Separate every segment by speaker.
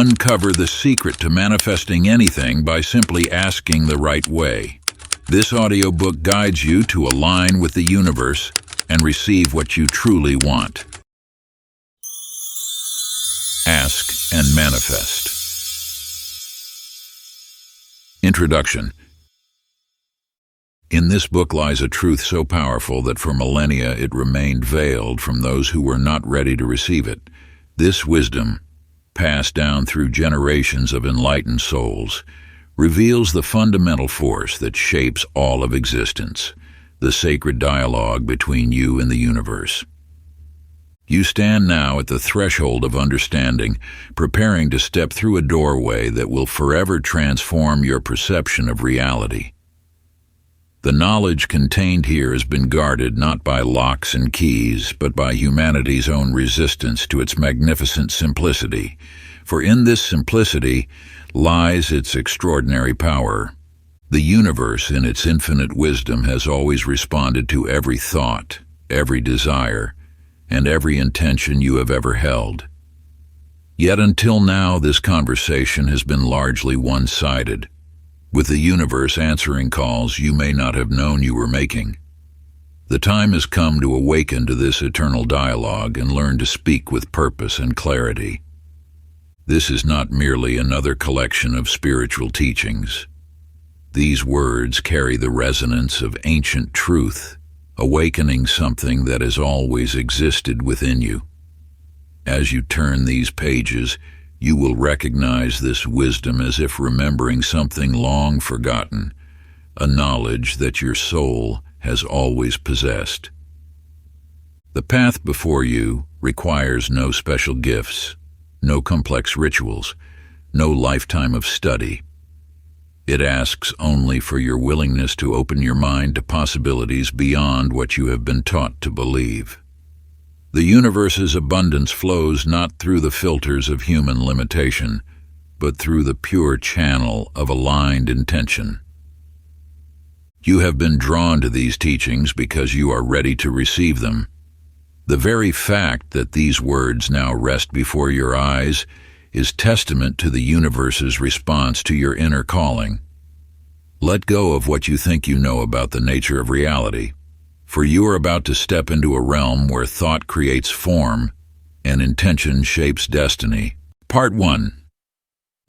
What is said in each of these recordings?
Speaker 1: Uncover the secret to manifesting anything by simply asking the right way. This audiobook guides you to align with the universe and receive what you truly want. Ask and manifest. Introduction. In this book lies a truth so powerful that for millennia it remained veiled from those who were not ready to receive it. This wisdom, passed down through generations of enlightened souls, reveals the fundamental force that shapes all of existence, the sacred dialogue between you and the universe. You stand now at the threshold of understanding, preparing to step through a doorway that will forever transform your perception of reality. The knowledge contained here has been guarded not by locks and keys, but by humanity's own resistance to its magnificent simplicity. For in this simplicity lies its extraordinary power. The universe, in its infinite wisdom, has always responded to every thought, every desire, and every intention you have ever held. Yet until now, this conversation has been largely one-sided, with the universe answering calls you may not have known you were making. The time has come to awaken to this eternal dialogue and learn to speak with purpose and clarity. This is not merely another collection of spiritual teachings. These words carry the resonance of ancient truth, awakening something that has always existed within you. As you turn these pages, you will recognize this wisdom as if remembering something long forgotten, a knowledge that your soul has always possessed. The path before you requires no special gifts, no complex rituals, no lifetime of study. It asks only for your willingness to open your mind to possibilities beyond what you have been taught to believe. The universe's abundance flows not through the filters of human limitation, but through the pure channel of aligned intention. You have been drawn to these teachings because you are ready to receive them. The very fact that these words now rest before your eyes is testament to the universe's response to your inner calling. Let go of what you think you know about the nature of reality, for you are about to step into a realm where thought creates form and intention shapes destiny. Part 1.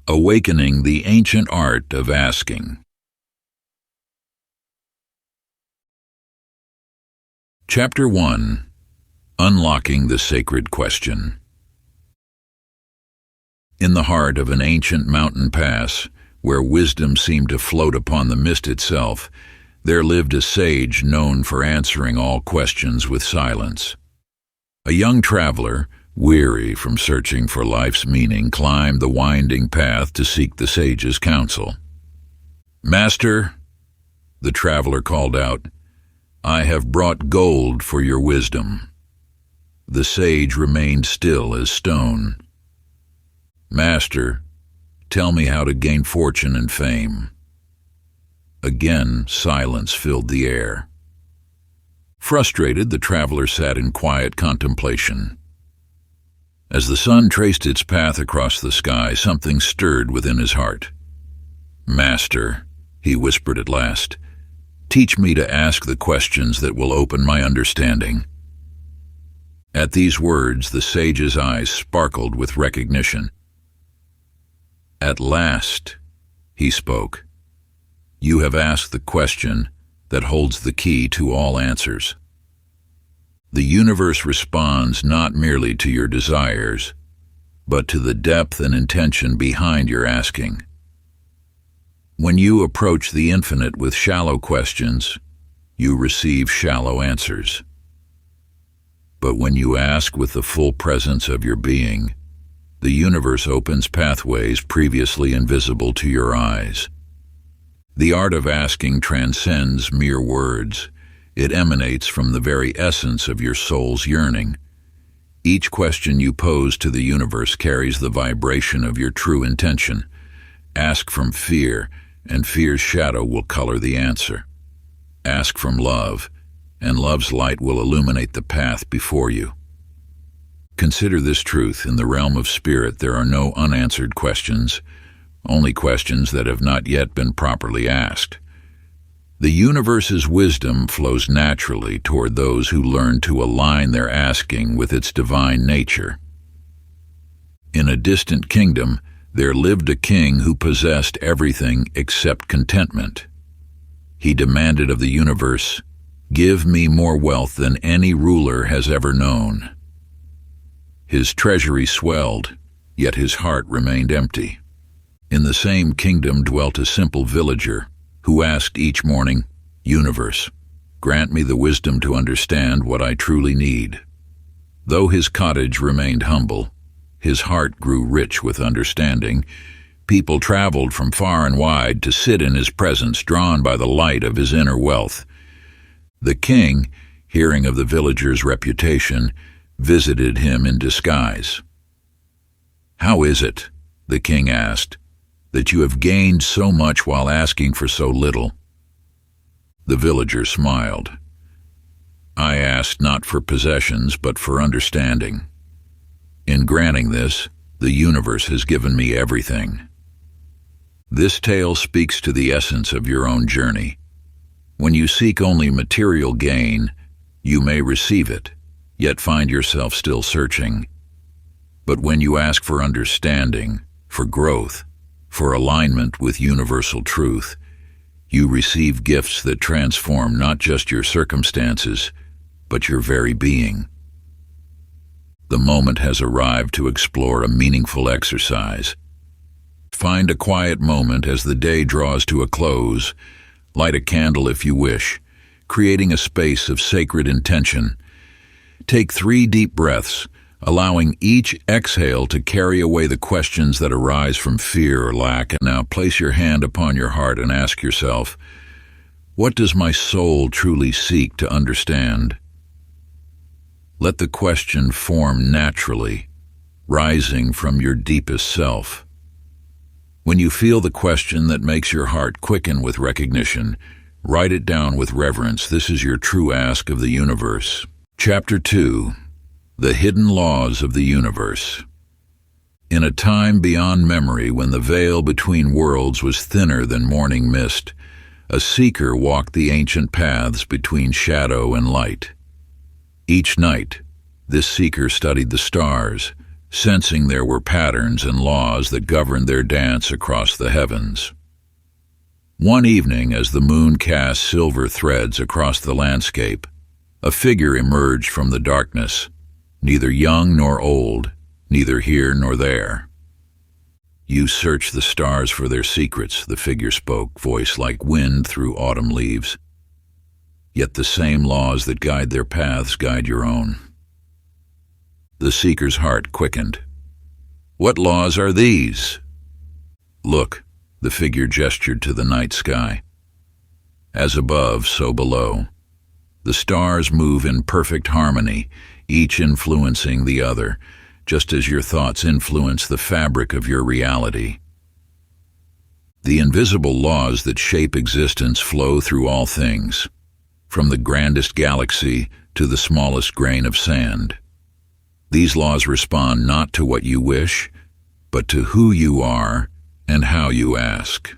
Speaker 1: Awakening the Ancient Art of Asking. Chapter 1. Unlocking the Sacred Question. In the heart of an ancient mountain pass, where wisdom seemed to float upon the mist itself, there lived a sage known for answering all questions with silence. A young traveler, weary from searching for life's meaning, climbed the winding path to seek the sage's counsel. "Master," the traveler called out, "I have brought gold for your wisdom." The sage remained still as stone. "Master, tell me how to gain fortune and fame." Again, silence filled the air. Frustrated, the traveler sat in quiet contemplation. As the sun traced its path across the sky, something stirred within his heart. "Master," he whispered at last, "teach me to ask the questions that will open my understanding." At these words, the sage's eyes sparkled with recognition. "At last," he spoke, "you have asked the question that holds the key to all answers. The universe responds not merely to your desires, but to the depth and intention behind your asking. When you approach the infinite with shallow questions, you receive shallow answers. But when you ask with the full presence of your being, the universe opens pathways previously invisible to your eyes. The art of asking transcends mere words. It emanates from the very essence of your soul's yearning. Each question you pose to the universe carries the vibration of your true intention. Ask from fear, and fear's shadow will color the answer. Ask from love, and love's light will illuminate the path before you. Consider this truth: in the realm of spirit there are no unanswered questions, only questions that have not yet been properly asked. The universe's wisdom flows naturally toward those who learn to align their asking with its divine nature. In a distant kingdom, there lived a king who possessed everything except contentment. He demanded of the universe, "Give me more wealth than any ruler has ever known." His treasury swelled, yet his heart remained empty. In the same kingdom dwelt a simple villager who asked each morning, "Universe, grant me the wisdom to understand what I truly need." Though his cottage remained humble, his heart grew rich with understanding. People traveled from far and wide to sit in his presence, drawn by the light of his inner wealth. The king, hearing of the villager's reputation, visited him in disguise. "How is it," the king asked, "that you have gained so much while asking for so little?" The villager smiled. "I asked not for possessions, but for understanding. In granting this, the universe has given me everything." This tale speaks to the essence of your own journey. When you seek only material gain, you may receive it, yet find yourself still searching. But when you ask for understanding, for growth, for alignment with universal truth, you receive gifts that transform not just your circumstances, but your very being. The moment has arrived to explore a meaningful exercise. Find a quiet moment as the day draws to a close. Light a candle if you wish, creating a space of sacred intention. Take 3 deep breaths, allowing each exhale to carry away the questions that arise from fear or lack. And now place your hand upon your heart and ask yourself, what does my soul truly seek to understand? Let the question form naturally, rising from your deepest self. When you feel the question that makes your heart quicken with recognition, write it down with reverence. This is your true ask of the universe. Chapter 2. The Hidden Laws of the Universe. In a time beyond memory, when the veil between worlds was thinner than morning mist, a seeker walked the ancient paths between shadow and light. Each night, this seeker studied the stars, sensing there were patterns and laws that governed their dance across the heavens. One evening, as the moon cast silver threads across the landscape, a figure emerged from the darkness, neither young nor old, neither here nor there. "You search the stars for their secrets," the figure spoke, voice like wind through autumn leaves. "Yet the same laws that guide their paths guide your own." The seeker's heart quickened. "What laws are these?" "Look," the figure gestured to the night sky. "As above, so below. The stars move in perfect harmony, each influencing the other, just as your thoughts influence the fabric of your reality. The invisible laws that shape existence flow through all things, from the grandest galaxy to the smallest grain of sand. These laws respond not to what you wish, but to who you are and how you ask.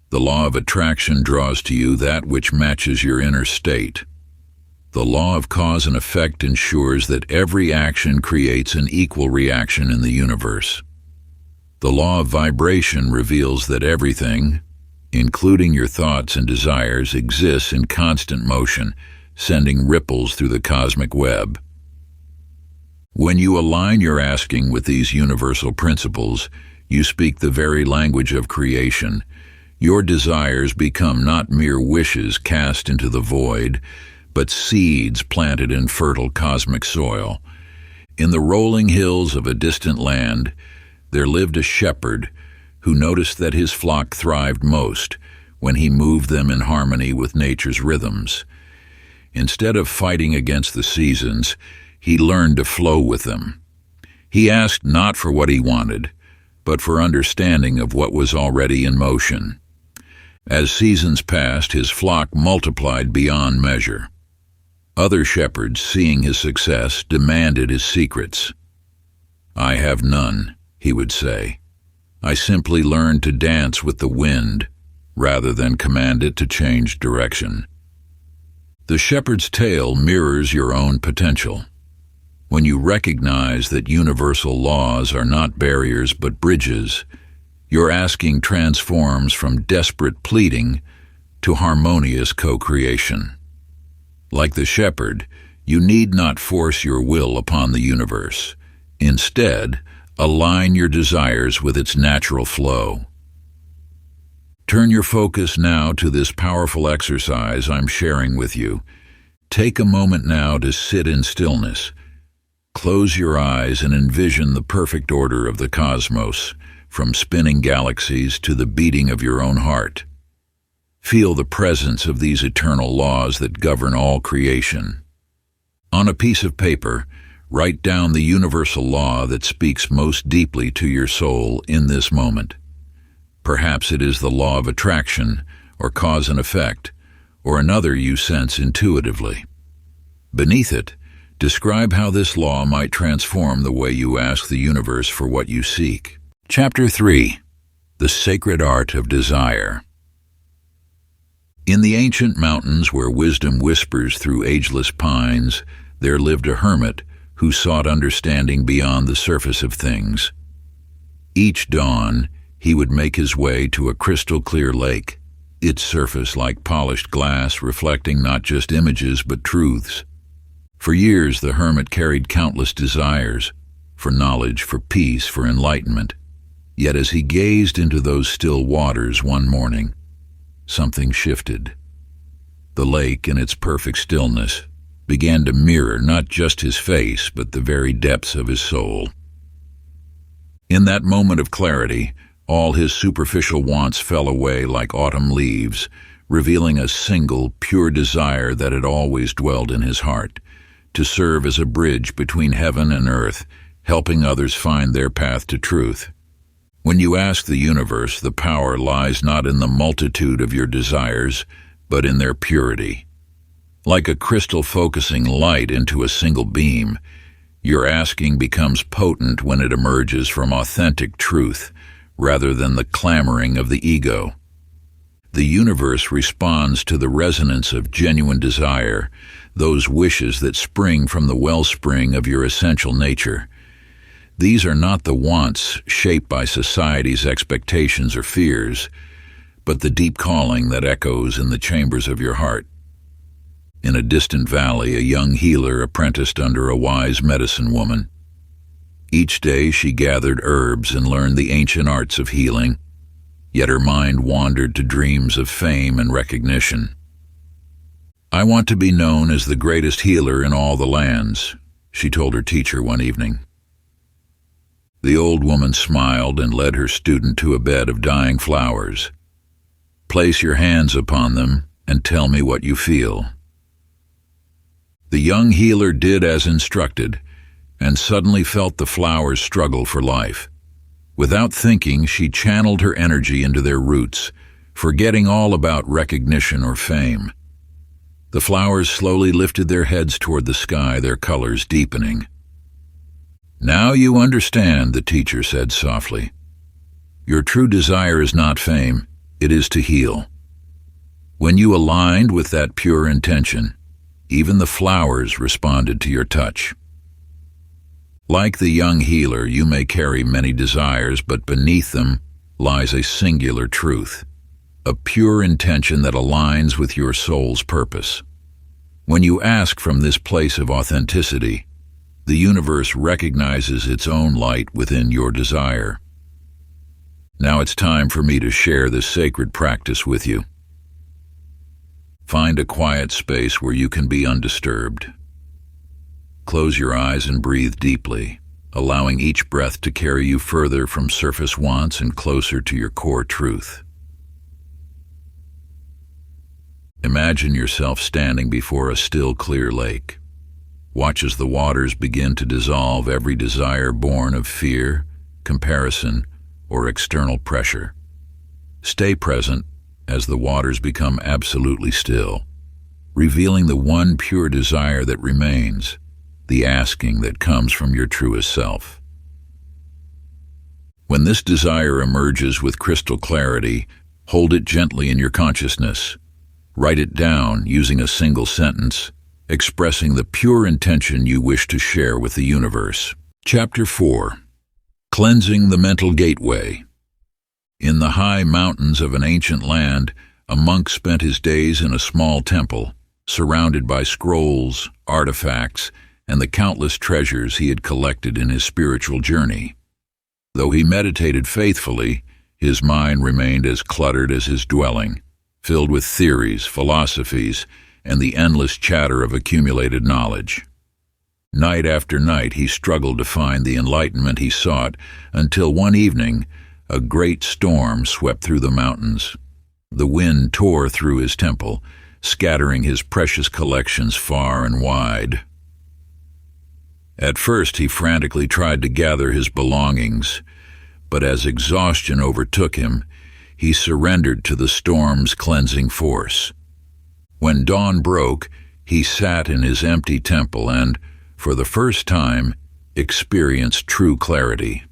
Speaker 1: The law of attraction draws to you that which matches your inner state. The law of cause and effect ensures that every action creates an equal reaction in the universe. The law of vibration reveals that everything, including your thoughts and desires, exists in constant motion, sending ripples through the cosmic web. When you align your asking with these universal principles, you speak the very language of creation. Your desires become not mere wishes cast into the void, but seeds planted in fertile cosmic soil. In the rolling hills of a distant land, there lived a shepherd who noticed that his flock thrived most when he moved them in harmony with nature's rhythms. Instead of fighting against the seasons, he learned to flow with them. He asked not for what he wanted, but for understanding of what was already in motion. As seasons passed, his flock multiplied beyond measure. Other shepherds, seeing his success, demanded his secrets. "I have none," he would say. "I simply learned to dance with the wind rather than command it to change direction." The shepherd's tale mirrors your own potential. When you recognize that universal laws are not barriers but bridges, your asking transforms from desperate pleading to harmonious co-creation. Like the shepherd, you need not force your will upon the universe. Instead, align your desires with its natural flow. Turn your focus now to this powerful exercise I'm sharing with you. Take a moment now to sit in stillness. Close your eyes and envision the perfect order of the cosmos, from spinning galaxies to the beating of your own heart. Feel the presence of these eternal laws that govern all creation. On a piece of paper, write down the universal law that speaks most deeply to your soul in this moment. Perhaps it is the law of attraction, or cause and effect, or another you sense intuitively. Beneath it, describe how this law might transform the way you ask the universe for what you seek. Chapter 3. The Sacred Art of Desire. In the ancient mountains where wisdom whispers through ageless pines, there lived a hermit who sought understanding beyond the surface of things. Each dawn, he would make his way to a crystal-clear lake, its surface like polished glass reflecting not just images but truths. For years the hermit carried countless desires, for knowledge, for peace, for enlightenment. Yet as he gazed into those still waters one morning, something shifted. The lake, in its perfect stillness, began to mirror not just his face but the very depths of his soul. In that moment of clarity, all his superficial wants fell away like autumn leaves, revealing a single, pure desire that had always dwelled in his heart, to serve as a bridge between heaven and earth, helping others find their path to truth. When you ask the universe, the power lies not in the multitude of your desires, but in their purity. Like a crystal focusing light into a single beam, your asking becomes potent when it emerges from authentic truth, rather than the clamoring of the ego. The universe responds to the resonance of genuine desire, those wishes that spring from the wellspring of your essential nature. These are not the wants shaped by society's expectations or fears, but the deep calling that echoes in the chambers of your heart. In a distant valley, a young healer apprenticed under a wise medicine woman. Each day she gathered herbs and learned the ancient arts of healing, yet her mind wandered to dreams of fame and recognition. "I want to be known as the greatest healer in all the lands," she told her teacher one evening. The old woman smiled and led her student to a bed of dying flowers. "Place your hands upon them and tell me what you feel." The young healer did as instructed, and suddenly felt the flowers struggle for life. Without thinking, she channeled her energy into their roots, forgetting all about recognition or fame. The flowers slowly lifted their heads toward the sky, their colors deepening. "Now you understand," the teacher said softly. "Your true desire is not fame, it is to heal." When you aligned with that pure intention, even the flowers responded to your touch. Like the young healer, you may carry many desires, but beneath them lies a singular truth, a pure intention that aligns with your soul's purpose. When you ask from this place of authenticity, the universe recognizes its own light within your desire. Now it's time for me to share this sacred practice with you. Find a quiet space where you can be undisturbed. Close your eyes and breathe deeply, allowing each breath to carry you further from surface wants and closer to your core truth. Imagine yourself standing before a still, clear lake. Watch as the waters begin to dissolve every desire born of fear, comparison, or external pressure. Stay present as the waters become absolutely still. revealing the one pure desire that remains, the asking that comes from your truest self. When this desire emerges with crystal clarity, hold it gently in your consciousness. Write it down using a single sentence, expressing the pure intention you wish to share with the universe. Chapter 4. Cleansing the Mental Gateway. In the high mountains of an ancient land, a monk spent his days in a small temple, surrounded by scrolls, artifacts, and the countless treasures he had collected in his spiritual journey. Though he meditated faithfully, his mind remained as cluttered as his dwelling, filled with theories, philosophies, and the endless chatter of accumulated knowledge. Night after night he struggled to find the enlightenment he sought, until one evening a great storm swept through the mountains. The wind tore through his temple, scattering his precious collections far and wide. At first he frantically tried to gather his belongings, but as exhaustion overtook him, he surrendered to the storm's cleansing force. When dawn broke, he sat in his empty temple and, for the first time, experienced true clarity.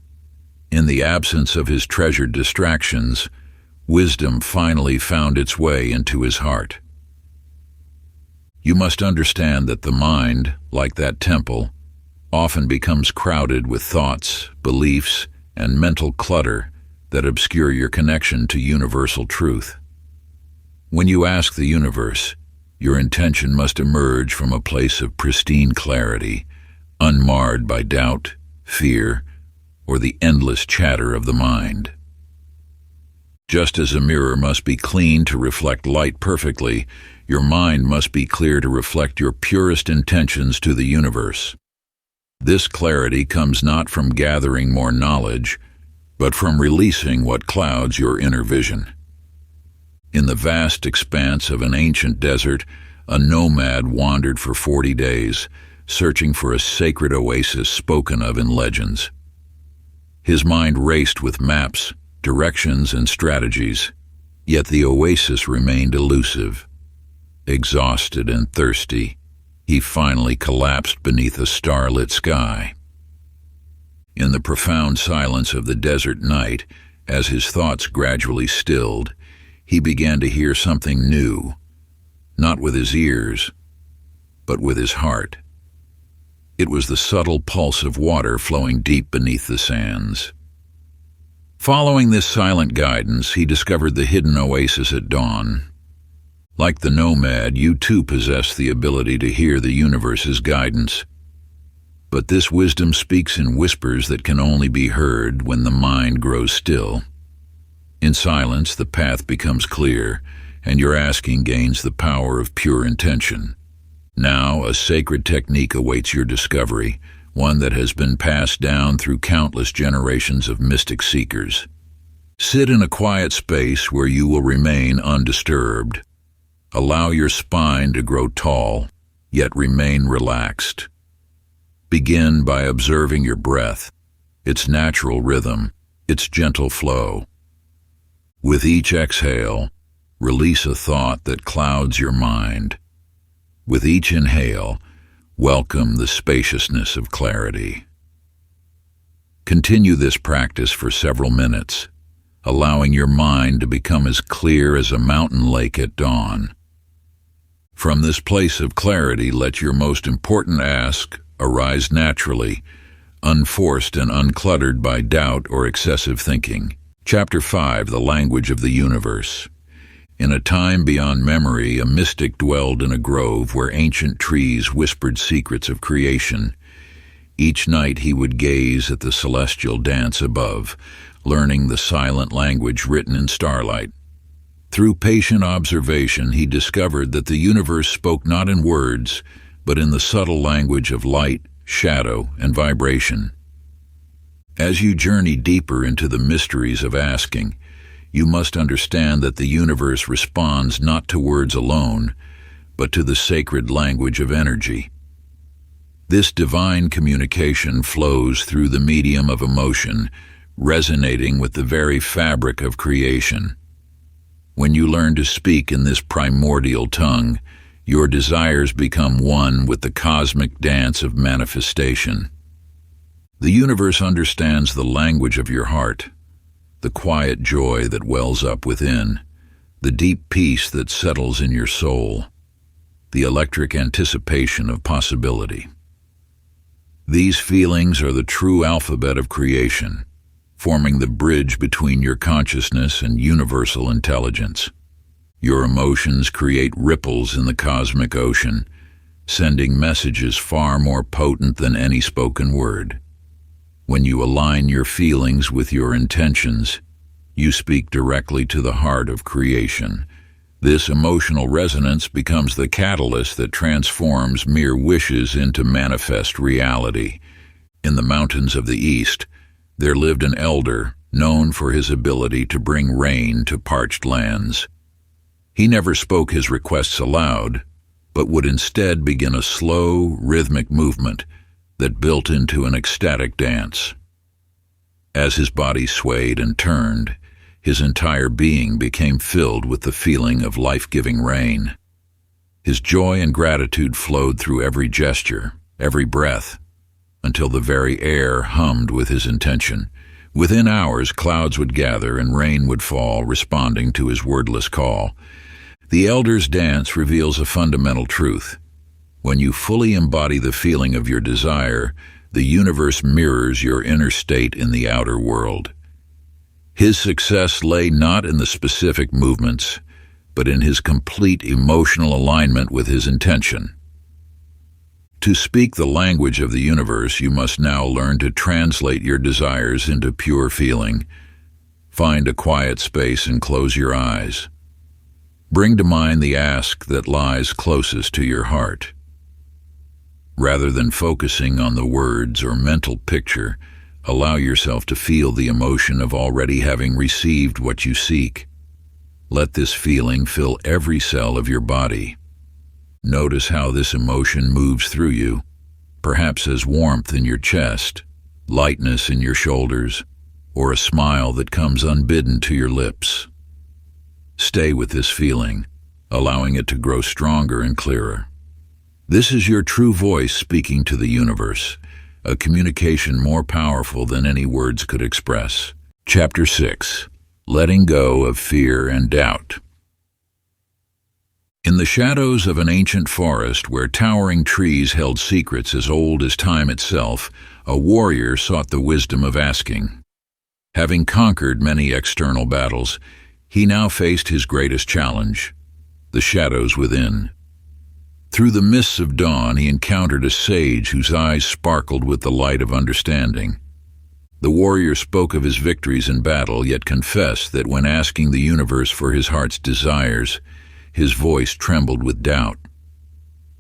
Speaker 1: In the absence of his treasured distractions, wisdom finally found its way into his heart. You must understand that the mind, like that temple, often becomes crowded with thoughts, beliefs, and mental clutter that obscure your connection to universal truth. When you ask the universe, your intention must emerge from a place of pristine clarity, unmarred by doubt, fear, or the endless chatter of the mind. Just as a mirror must be clean to reflect light perfectly, your mind must be clear to reflect your purest intentions to the universe. This clarity comes not from gathering more knowledge, but from releasing what clouds your inner vision. In the vast expanse of an ancient desert, a nomad wandered for 40 days, searching for a sacred oasis spoken of in legends. His mind raced with maps, directions, and strategies, yet the oasis remained elusive. Exhausted and thirsty, he finally collapsed beneath a starlit sky. In the profound silence of the desert night, as his thoughts gradually stilled, he began to hear something new, not with his ears, but with his heart. It was the subtle pulse of water flowing deep beneath the sands. Following this silent guidance, he discovered the hidden oasis at dawn. Like the nomad, you too possess the ability to hear the universe's guidance. But this wisdom speaks in whispers that can only be heard when the mind grows still. In silence, the path becomes clear, and your asking gains the power of pure intention. Now, a sacred technique awaits your discovery, one that has been passed down through countless generations of mystic seekers. Sit in a quiet space where you will remain undisturbed. Allow your spine to grow tall, yet remain relaxed. Begin by observing your breath, its natural rhythm, its gentle flow. With each exhale, release a thought that clouds your mind. With each inhale, welcome the spaciousness of clarity. Continue this practice for several minutes, allowing your mind to become as clear as a mountain lake at dawn. From this place of clarity, let your most important ask arise naturally, unforced and uncluttered by doubt or excessive thinking. Chapter 5. The Language of the Universe. In a time beyond memory, a mystic dwelled in a grove where ancient trees whispered secrets of creation. Each night he would gaze at the celestial dance above, learning the silent language written in starlight. Through patient observation, he discovered that the universe spoke not in words, but in the subtle language of light, shadow, and vibration. As you journey deeper into the mysteries of asking, you must understand that the universe responds not to words alone, but to the sacred language of energy. This divine communication flows through the medium of emotion, resonating with the very fabric of creation. When you learn to speak in this primordial tongue, Your desires become one with the cosmic dance of manifestation. The universe understands the language of your heart, the quiet joy that wells up within, the deep peace that settles in your soul, the electric anticipation of possibility. These feelings are the true alphabet of creation, forming the bridge between your consciousness and universal intelligence. Your emotions create ripples in the cosmic ocean, sending messages far more potent than any spoken word. When you align your feelings with your intentions, you speak directly to the heart of creation. This emotional resonance becomes the catalyst that transforms mere wishes into manifest reality. In the mountains of the East, there lived an elder known for his ability to bring rain to parched lands. He never spoke his requests aloud, but would instead begin a slow, rhythmic movement that built into an ecstatic dance. As his body swayed and turned, his entire being became filled with the feeling of life-giving rain. His joy and gratitude flowed through every gesture, every breath, until the very air hummed with his intention. Within hours, clouds would gather and rain would fall, responding to his wordless call. The elder's dance reveals a fundamental truth. When you fully embody the feeling of your desire, the universe mirrors your inner state in the outer world. His success lay not in the specific movements, but in his complete emotional alignment with his intention. To speak the language of the universe, you must now learn to translate your desires into pure feeling. Find a quiet space and close your eyes. Bring to mind the ask that lies closest to your heart. Rather than focusing on the words or mental picture, allow yourself to feel the emotion of already having received what you seek. Let this feeling fill every cell of your body. Notice how this emotion moves through you, perhaps as warmth in your chest, lightness in your shoulders, or a smile that comes unbidden to your lips. Stay with this feeling, allowing it to grow stronger and clearer. This is your true voice speaking to the universe, a communication more powerful than any words could express. Chapter 6. Letting Go of Fear and Doubt. In the shadows of an ancient forest where towering trees held secrets as old as time itself, a warrior sought the wisdom of asking. Having conquered many external battles, he now faced his greatest challenge, the shadows within. Through the mists of dawn, he encountered a sage whose eyes sparkled with the light of understanding. The warrior spoke of his victories in battle, yet confessed that when asking the universe for his heart's desires, his voice trembled with doubt.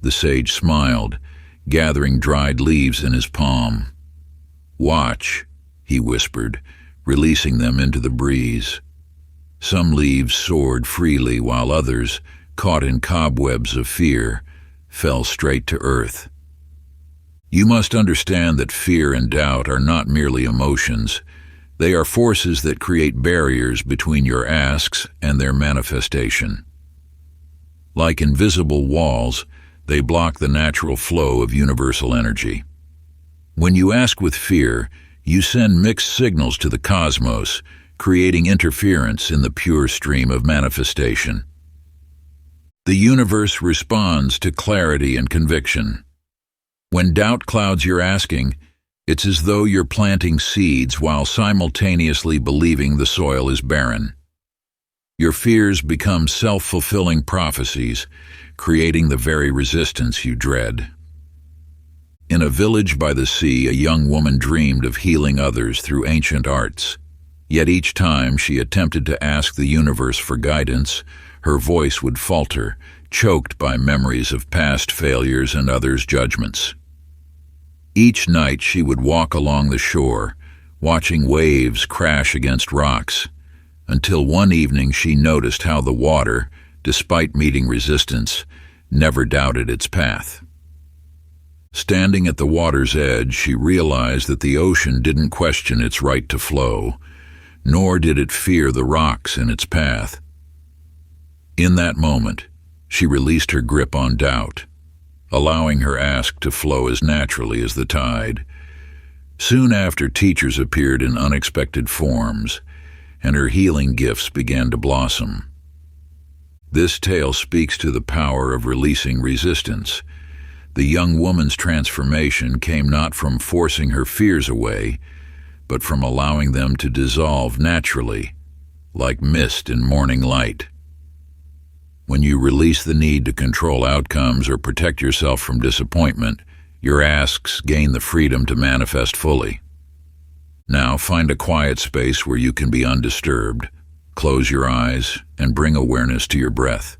Speaker 1: The sage smiled, gathering dried leaves in his palm. "Watch," he whispered, releasing them into the breeze. Some leaves soared freely, while others, caught in cobwebs of fear, fell straight to earth. You must understand that fear and doubt are not merely emotions. They are forces that create barriers between your asks and their manifestation. Like invisible walls, they block the natural flow of universal energy. When you ask with fear, you send mixed signals to the cosmos, creating interference in the pure stream of manifestation. The universe responds to clarity and conviction. When doubt clouds your asking, it's as though you're planting seeds while simultaneously believing the soil is barren. Your fears become self-fulfilling prophecies, creating the very resistance you dread. In a village by the sea, a young woman dreamed of healing others through ancient arts. Yet each time she attempted to ask the universe for guidance, her voice would falter, choked by memories of past failures and others' judgments. Each night she would walk along the shore, watching waves crash against rocks, until one evening she noticed how the water, despite meeting resistance, never doubted its path. Standing at the water's edge, she realized that the ocean didn't question its right to flow, nor did it fear the rocks in its path. In that moment, She released her grip on doubt, allowing her ask to flow as naturally as the tide. Soon after, teachers appeared in unexpected forms, and her healing gifts began to blossom. This tale speaks to the power of releasing resistance. The young woman's transformation came not from forcing her fears away, but from allowing them to dissolve naturally, like mist in morning light. When you release the need to control outcomes or protect yourself from disappointment, your asks gain the freedom to manifest fully. Now find a quiet space where you can be undisturbed. Close your eyes and bring awareness to your breath.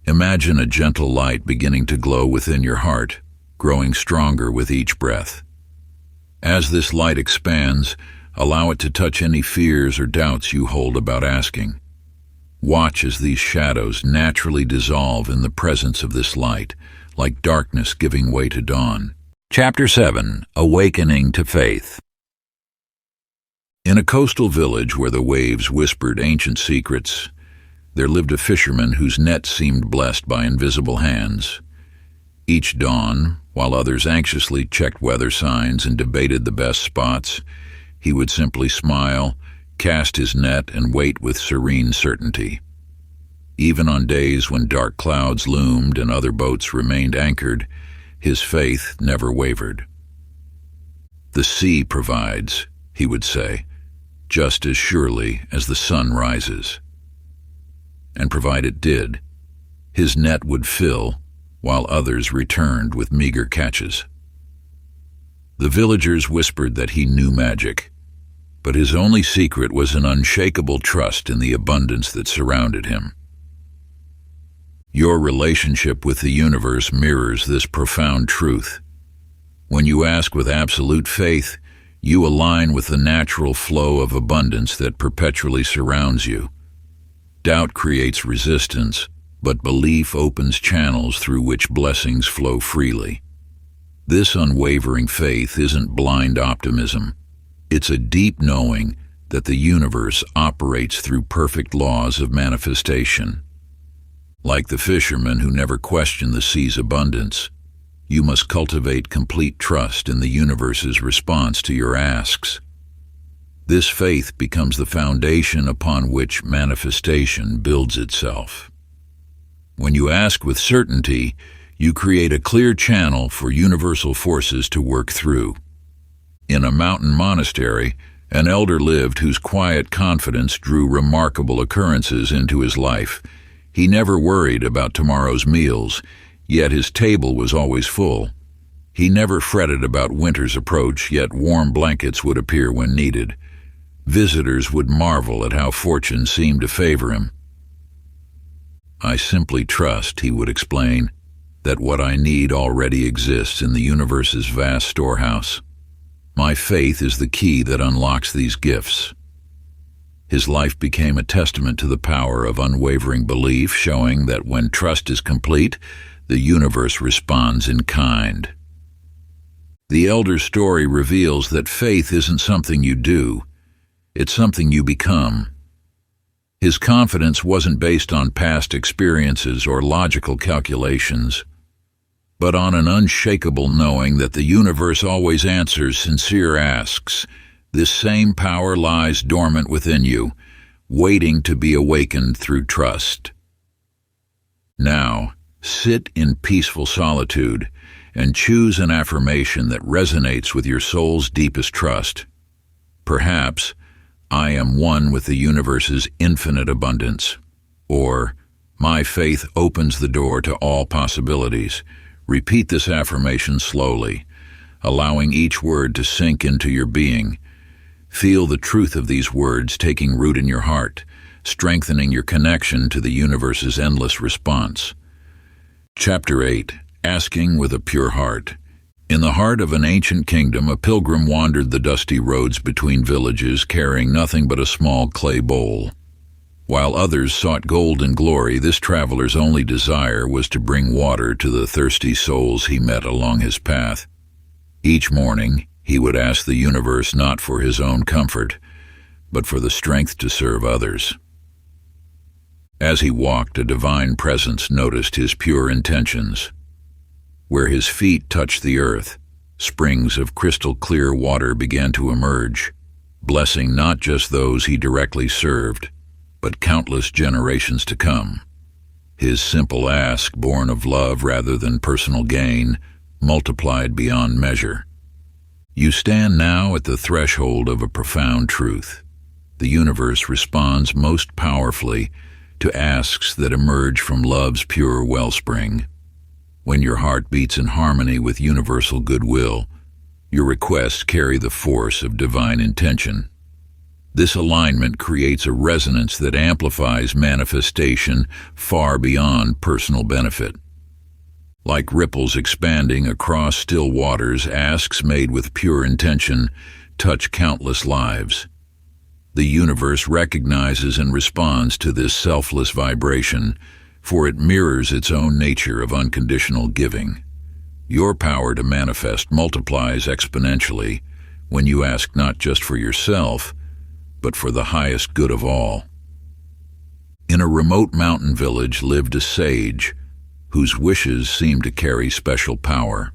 Speaker 1: Imagine a gentle light beginning to glow within your heart, growing stronger with each breath. As this light expands, allow it to touch any fears or doubts you hold about asking. Watch as these shadows naturally dissolve in the presence of this light, like darkness giving way to dawn. Chapter 7. Awakening to Faith. In a coastal village where the waves whispered ancient secrets, there lived a fisherman whose net seemed blessed by invisible hands. Each dawn, while others anxiously checked weather signs and debated the best spots, he would simply smile, cast his net, and wait with serene certainty. Even on days when dark clouds loomed and other boats remained anchored, his faith never wavered. "The sea provides," he would say, "just as surely as the sun rises." And provide it did, his net would fill, while others returned with meager catches. The villagers whispered that he knew magic, but his only secret was an unshakable trust in the abundance that surrounded him. Your relationship with the universe mirrors this profound truth. When you ask with absolute faith, you align with the natural flow of abundance that perpetually surrounds you. Doubt creates resistance, but belief opens channels through which blessings flow freely. This unwavering faith isn't blind optimism. It's a deep knowing that the universe operates through perfect laws of manifestation. Like the fisherman who never questioned the sea's abundance, you must cultivate complete trust in the universe's response to your asks. This faith becomes the foundation upon which manifestation builds itself. When you ask with certainty, you create a clear channel for universal forces to work through. In a mountain monastery, an elder lived whose quiet confidence drew remarkable occurrences into his life. He never worried about tomorrow's meals, yet his table was always full. He never fretted about winter's approach, yet warm blankets would appear when needed. Visitors would marvel at how fortune seemed to favor him. "I simply trust," he would explain, "that what I need already exists in the universe's vast storehouse. My faith is the key that unlocks these gifts." His life became a testament to the power of unwavering belief, showing that when trust is complete, the universe responds in kind. The elder's story reveals that faith isn't something you do, it's something you become. His confidence wasn't based on past experiences or logical calculations, but on an unshakable knowing that the universe always answers sincere asks. This same power lies dormant within you, waiting to be awakened through trust. Now, sit in peaceful solitude and choose an affirmation that resonates with your soul's deepest trust. Perhaps, "I am one with the universe's infinite abundance," or "My faith opens the door to all possibilities." Repeat this affirmation slowly, allowing each word to sink into your being. Feel the truth of these words taking root in your heart, strengthening your connection to the universe's endless response. Chapter 8. Asking with a Pure Heart. In the heart of an ancient kingdom, a pilgrim wandered the dusty roads between villages, carrying nothing but a small clay bowl. While others sought gold and glory, this traveler's only desire was to bring water to the thirsty souls he met along his path. Each morning, he would ask the universe not for his own comfort, but for the strength to serve others. As he walked, a divine presence noticed his pure intentions. Where his feet touched the earth, springs of crystal clear water began to emerge, blessing not just those he directly served, but countless generations to come. His simple ask, born of love rather than personal gain, multiplied beyond measure. You stand now at the threshold of a profound truth. The universe responds most powerfully to asks that emerge from love's pure wellspring. When your heart beats in harmony with universal goodwill, your requests carry the force of divine intention. This alignment creates a resonance that amplifies manifestation far beyond personal benefit. Like ripples expanding across still waters, asks made with pure intention touch countless lives. The universe recognizes and responds to this selfless vibration, for it mirrors its own nature of unconditional giving. Your power to manifest multiplies exponentially when you ask not just for yourself, but for the highest good of all. In a remote mountain village lived a sage whose wishes seemed to carry special power.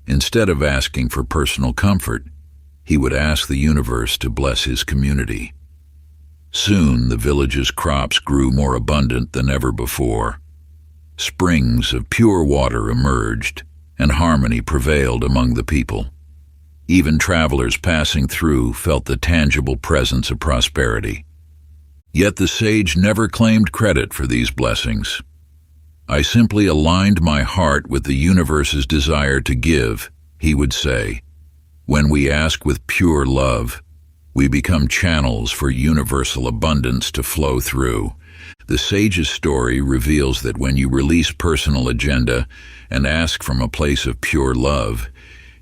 Speaker 1: Instead of asking for personal comfort, he would ask the universe to bless his community. Soon the village's crops grew more abundant than ever before. Springs of pure water emerged, and harmony prevailed among the people. Even travelers passing through felt the tangible presence of prosperity. Yet the sage never claimed credit for these blessings. I simply aligned my heart with the universe's desire to give, he would say. When we ask with pure love, we become channels for universal abundance to flow through. The sage's story reveals that when you release personal agenda and ask from a place of pure love,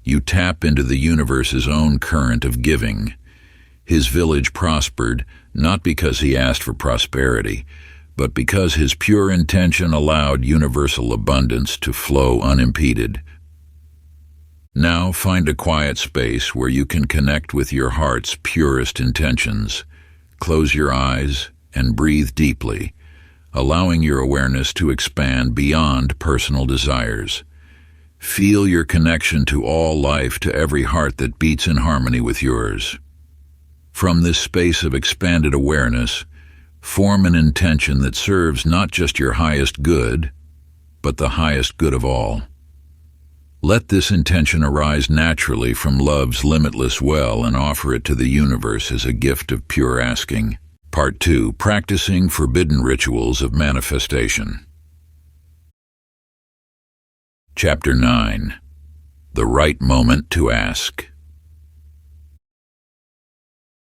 Speaker 1: you tap into the universe's own current of giving. His village prospered not because he asked for prosperity, but because his pure intention allowed universal abundance to flow unimpeded. Now find a quiet space where you can connect with your heart's purest intentions. Close your eyes and breathe deeply, allowing your awareness to expand beyond personal desires. Feel your connection to all life, to every heart that beats in harmony with yours. From this space of expanded awareness, form an intention that serves not just your highest good, but the highest good of all. Let this intention arise naturally from love's limitless well and offer it to the universe as a gift of pure asking. Part 2. Practicing Forbidden Rituals of Manifestation. Chapter 9. The Right Moment to Ask.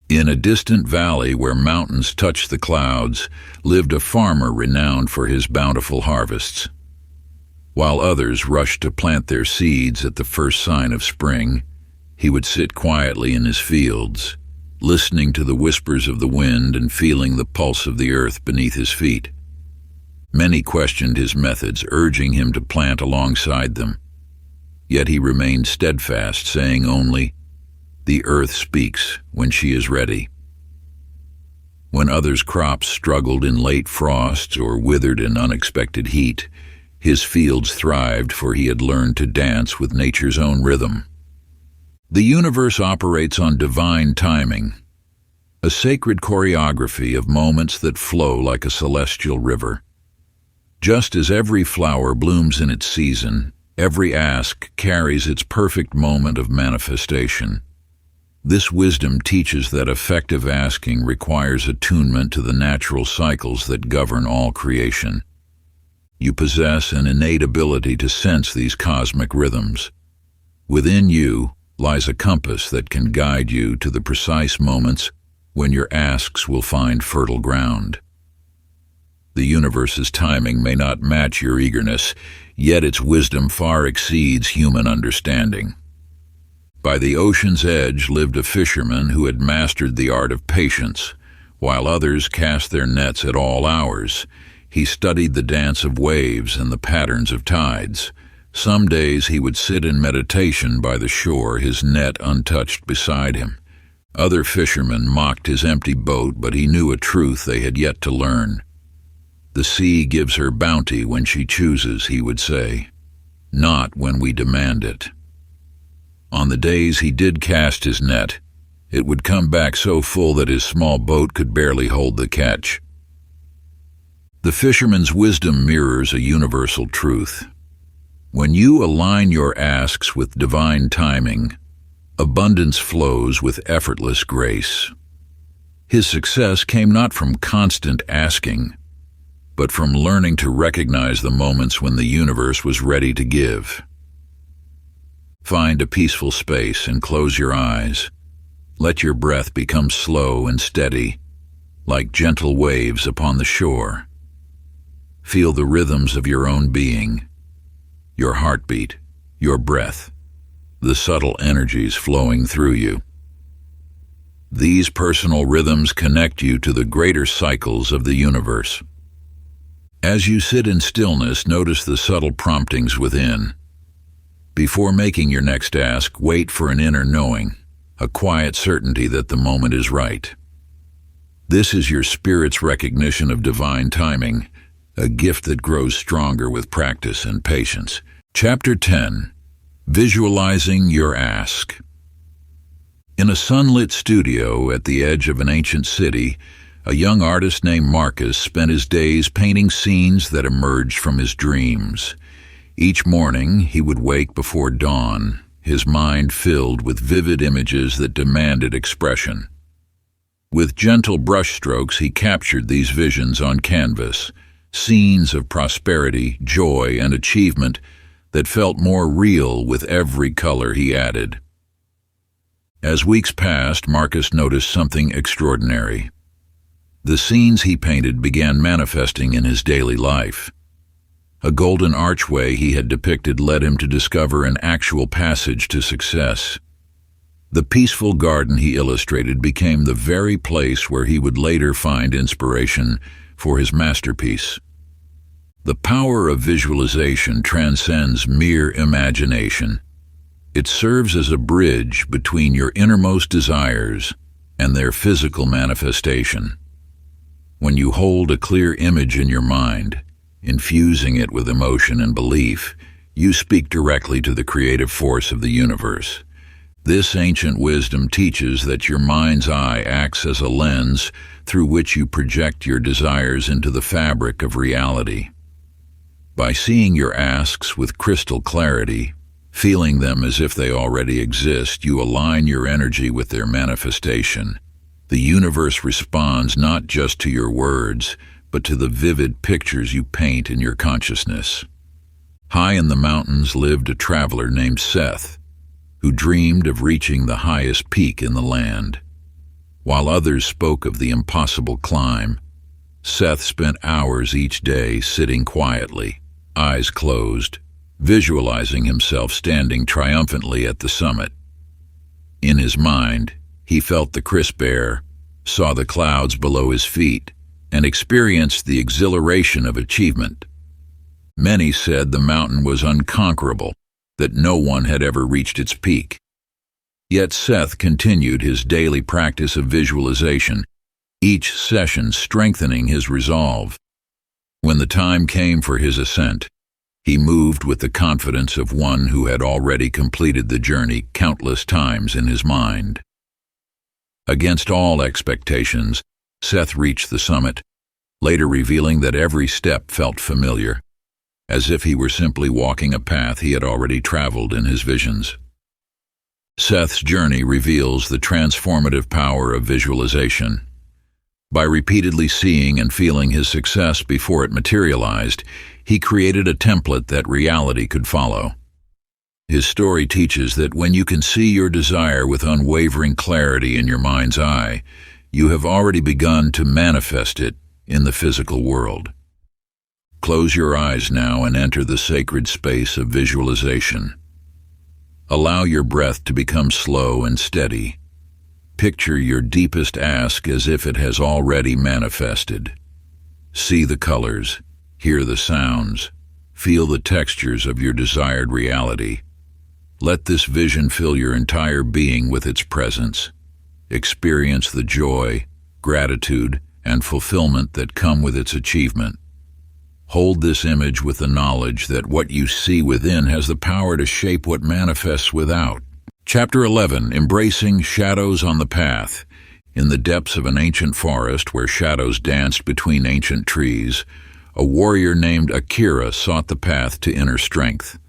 Speaker 1: In a distant valley where mountains touched the clouds lived a farmer renowned for his bountiful harvests. While others rushed to plant their seeds at the first sign of spring, he would sit quietly in his fields, listening to the whispers of the wind and feeling the pulse of the earth beneath his feet. Many questioned his methods, urging him to plant alongside them. Yet he remained steadfast, saying only, "The earth speaks when she is ready." When others' crops struggled in late frosts or withered in unexpected heat, his fields thrived, for he had learned to dance with nature's own rhythm. The universe operates on divine timing, a sacred choreography of moments that flow like a celestial river. Just as every flower blooms in its season, every ask carries its perfect moment of manifestation. This wisdom teaches that effective asking requires attunement to the natural cycles that govern all creation. You possess an innate ability to sense these cosmic rhythms. Within you lies a compass that can guide you to the precise moments when your asks will find fertile ground. The universe's timing may not match your eagerness, yet its wisdom far exceeds human understanding. By the ocean's edge lived a fisherman who had mastered the art of patience. While others cast their nets at all hours, he studied the dance of waves and the patterns of tides. Some days he would sit in meditation by the shore, his net untouched beside him. Other fishermen mocked his empty boat, but he knew a truth they had yet to learn. The sea gives her bounty when she chooses, he would say, not when we demand it. On the days he did cast his net, it would come back so full that his small boat could barely hold the catch. The fisherman's wisdom mirrors a universal truth. When you align your asks with divine timing, abundance flows with effortless grace. His success came not from constant asking, but from learning to recognize the moments when the universe was ready to give. Find a peaceful space and close your eyes. Let your breath become slow and steady, like gentle waves upon the shore. Feel the rhythms of your own being, your heartbeat, your breath, the subtle energies flowing through you. These personal rhythms connect you to the greater cycles of the universe. As you sit in stillness, notice the subtle promptings within. Before making your next ask, wait for an inner knowing, a quiet certainty that the moment is right. This is your spirit's recognition of divine timing, a gift that grows stronger with practice and patience. Chapter 10. Visualizing your ask. In a sunlit studio at the edge of an ancient city, a young artist named Marcus spent his days painting scenes that emerged from his dreams. Each morning, he would wake before dawn, his mind filled with vivid images that demanded expression. With gentle brushstrokes, he captured these visions on canvas, scenes of prosperity, joy, and achievement that felt more real with every color he added. As weeks passed, Marcus noticed something extraordinary. The scenes he painted began manifesting in his daily life. A golden archway he had depicted led him to discover an actual passage to success. The peaceful garden he illustrated became the very place where he would later find inspiration for his masterpiece. The power of visualization transcends mere imagination. It serves as a bridge between your innermost desires and their physical manifestation. When you hold a clear image in your mind, infusing it with emotion and belief, you speak directly to the creative force of the universe. This ancient wisdom teaches that your mind's eye acts as a lens through which you project your desires into the fabric of reality. By seeing your asks with crystal clarity, feeling them as if they already exist, you align your energy with their manifestation. The universe responds not just to your words, but to the vivid pictures you paint in your consciousness. High in the mountains lived a traveler named Seth, who dreamed of reaching the highest peak in the land. While others spoke of the impossible climb, Seth spent hours each day sitting quietly, eyes closed, visualizing himself standing triumphantly at the summit. In his mind, he felt the crisp air, saw the clouds below his feet, and experienced the exhilaration of achievement. Many said the mountain was unconquerable, that no one had ever reached its peak. Yet Seth continued his daily practice of visualization, each session strengthening his resolve. When the time came for his ascent, he moved with the confidence of one who had already completed the journey countless times in his mind. Against all expectations, Seth reached the summit, later revealing that every step felt familiar, as if he were simply walking a path he had already traveled in his visions. Seth's journey reveals the transformative power of visualization. By repeatedly seeing and feeling his success before it materialized, he created a template that reality could follow. His story teaches that when you can see your desire with unwavering clarity in your mind's eye, you have already begun to manifest it in the physical world. Close your eyes now and enter the sacred space of visualization. Allow your breath to become slow and steady. Picture your deepest ask as if it has already manifested. See the colors, hear the sounds, feel the textures of your desired reality. Let this vision fill your entire being with its presence. Experience the joy, gratitude, and fulfillment that come with its achievement. Hold this image with the knowledge that what you see within has the power to shape what manifests without. Chapter 11. Embracing Shadows on the Path. In the depths of an ancient forest where shadows danced between ancient trees, a warrior named Akira sought the path to inner strength.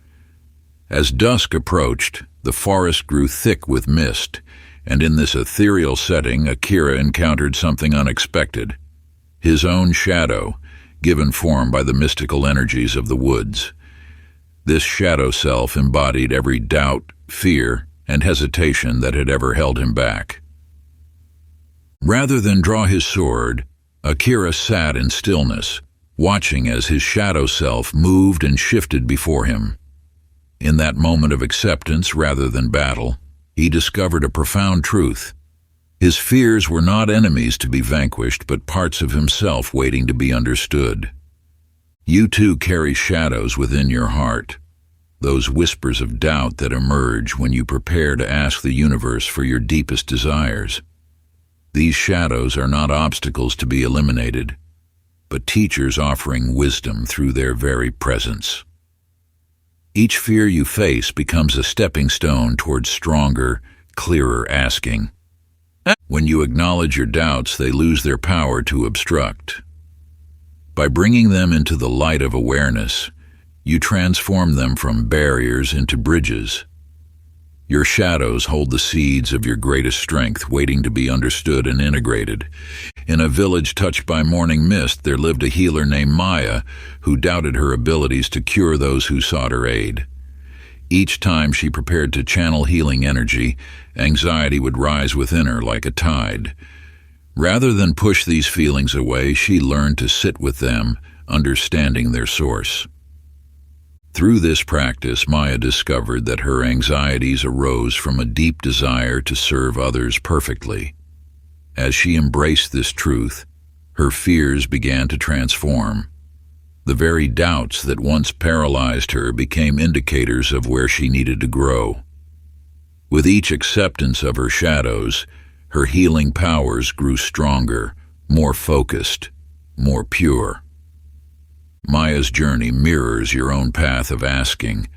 Speaker 1: As dusk approached, the forest grew thick with mist, and in this ethereal setting, Akira encountered something unexpected. His own shadow, given form by the mystical energies of the woods. This shadow self embodied every doubt, fear, and hesitation that had ever held him back. Rather than draw his sword, Akira sat in stillness, watching as his shadow self moved and shifted before him. In that moment of acceptance rather than battle, he discovered a profound truth. His fears were not enemies to be vanquished, but parts of himself waiting to be understood. You too carry shadows within your heart, those whispers of doubt that emerge when you prepare to ask the universe for your deepest desires. These shadows are not obstacles to be eliminated, but teachers offering wisdom through their very presence. Each fear you face becomes a stepping stone towards stronger, clearer asking. When you acknowledge your doubts, they lose their power to obstruct. By bringing them into the light of awareness, you transform them from barriers into bridges. Your shadows hold the seeds of your greatest strength, waiting to be understood and integrated. In a village touched by morning mist, there lived a healer named Maya who doubted her abilities to cure those who sought her aid. Each time she prepared to channel healing energy, anxiety would rise within her like a tide. Rather than push these feelings away, she learned to sit with them, understanding their source. Through this practice, Maya discovered that her anxieties arose from a deep desire to serve others perfectly. As she embraced this truth, her fears began to transform. The very doubts that once paralyzed her became indicators of where she needed to grow. With each acceptance of her shadows, her healing powers grew stronger, more focused, more pure. Maya's journey mirrors your own path of asking.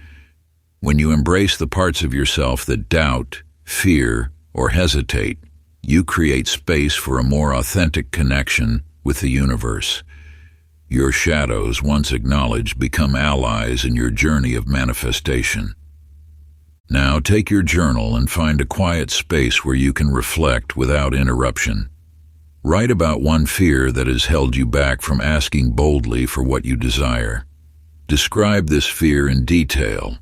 Speaker 1: When you embrace the parts of yourself that doubt, fear, or hesitate, you create space for a more authentic connection with the universe. Your shadows, once acknowledged, become allies in your journey of manifestation. Now take your journal and find a quiet space where you can reflect without interruption. Write about one fear that has held you back from asking boldly for what you desire. Describe this fear in detail,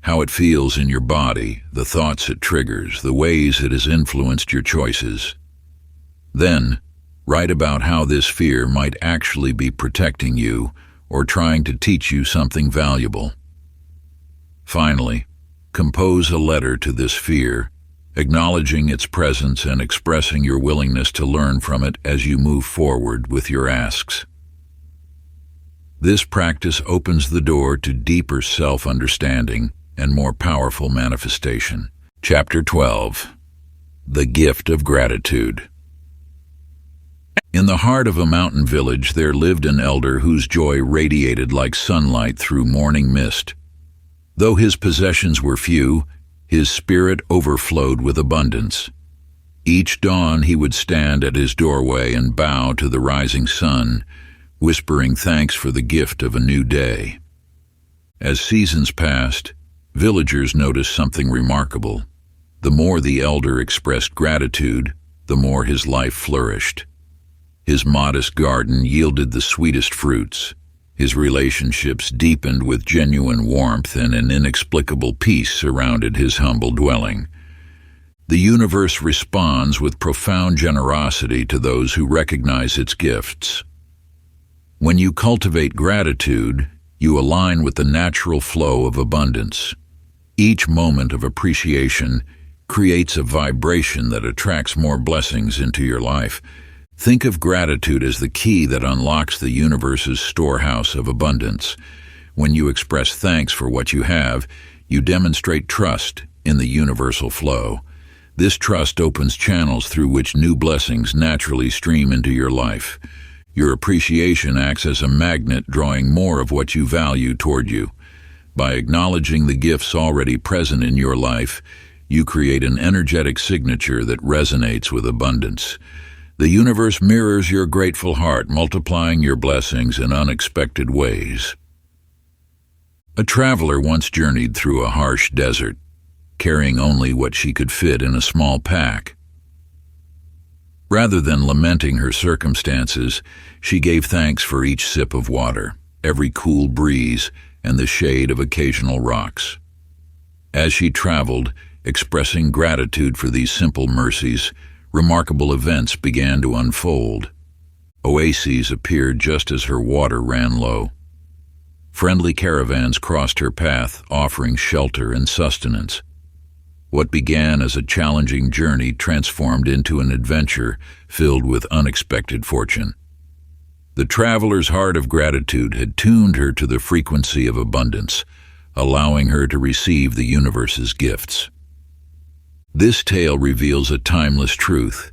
Speaker 1: how it feels in your body, the thoughts it triggers, the ways it has influenced your choices. Then, write about how this fear might actually be protecting you or trying to teach you something valuable. Finally, compose a letter to this fear, acknowledging its presence and expressing your willingness to learn from it as you move forward with your asks. This practice opens the door to deeper self-understanding and more powerful manifestation. Chapter 12. The Gift of Gratitude. In the heart of a mountain village there lived an elder whose joy radiated like sunlight through morning mist. Though his possessions were few, his spirit overflowed with abundance. Each dawn he would stand at his doorway and bow to the rising sun, whispering thanks for the gift of a new day. As seasons passed, villagers noticed something remarkable. The more the elder expressed gratitude, the more his life flourished. His modest garden yielded the sweetest fruits. His relationships deepened with genuine warmth, and an inexplicable peace surrounded his humble dwelling. The universe responds with profound generosity to those who recognize its gifts. When you cultivate gratitude, you align with the natural flow of abundance. Each moment of appreciation creates a vibration that attracts more blessings into your life. Think of gratitude as the key that unlocks the universe's storehouse of abundance. When you express thanks for what you have, you demonstrate trust in the universal flow. This trust opens channels through which new blessings naturally stream into your life. Your appreciation acts as a magnet, drawing more of what you value toward you. By acknowledging the gifts already present in your life, you create an energetic signature that resonates with abundance. The universe mirrors your grateful heart, multiplying your blessings in unexpected ways. A traveler once journeyed through a harsh desert, carrying only what she could fit in a small pack. Rather than lamenting her circumstances, she gave thanks for each sip of water, every cool breeze, and the shade of occasional rocks. As she traveled, expressing gratitude for these simple mercies, remarkable events began to unfold. Oases appeared just as her water ran low. Friendly caravans crossed her path, offering shelter and sustenance. What began as a challenging journey transformed into an adventure filled with unexpected fortune. The traveler's heart of gratitude had tuned her to the frequency of abundance, allowing her to receive the universe's gifts. This tale reveals a timeless truth.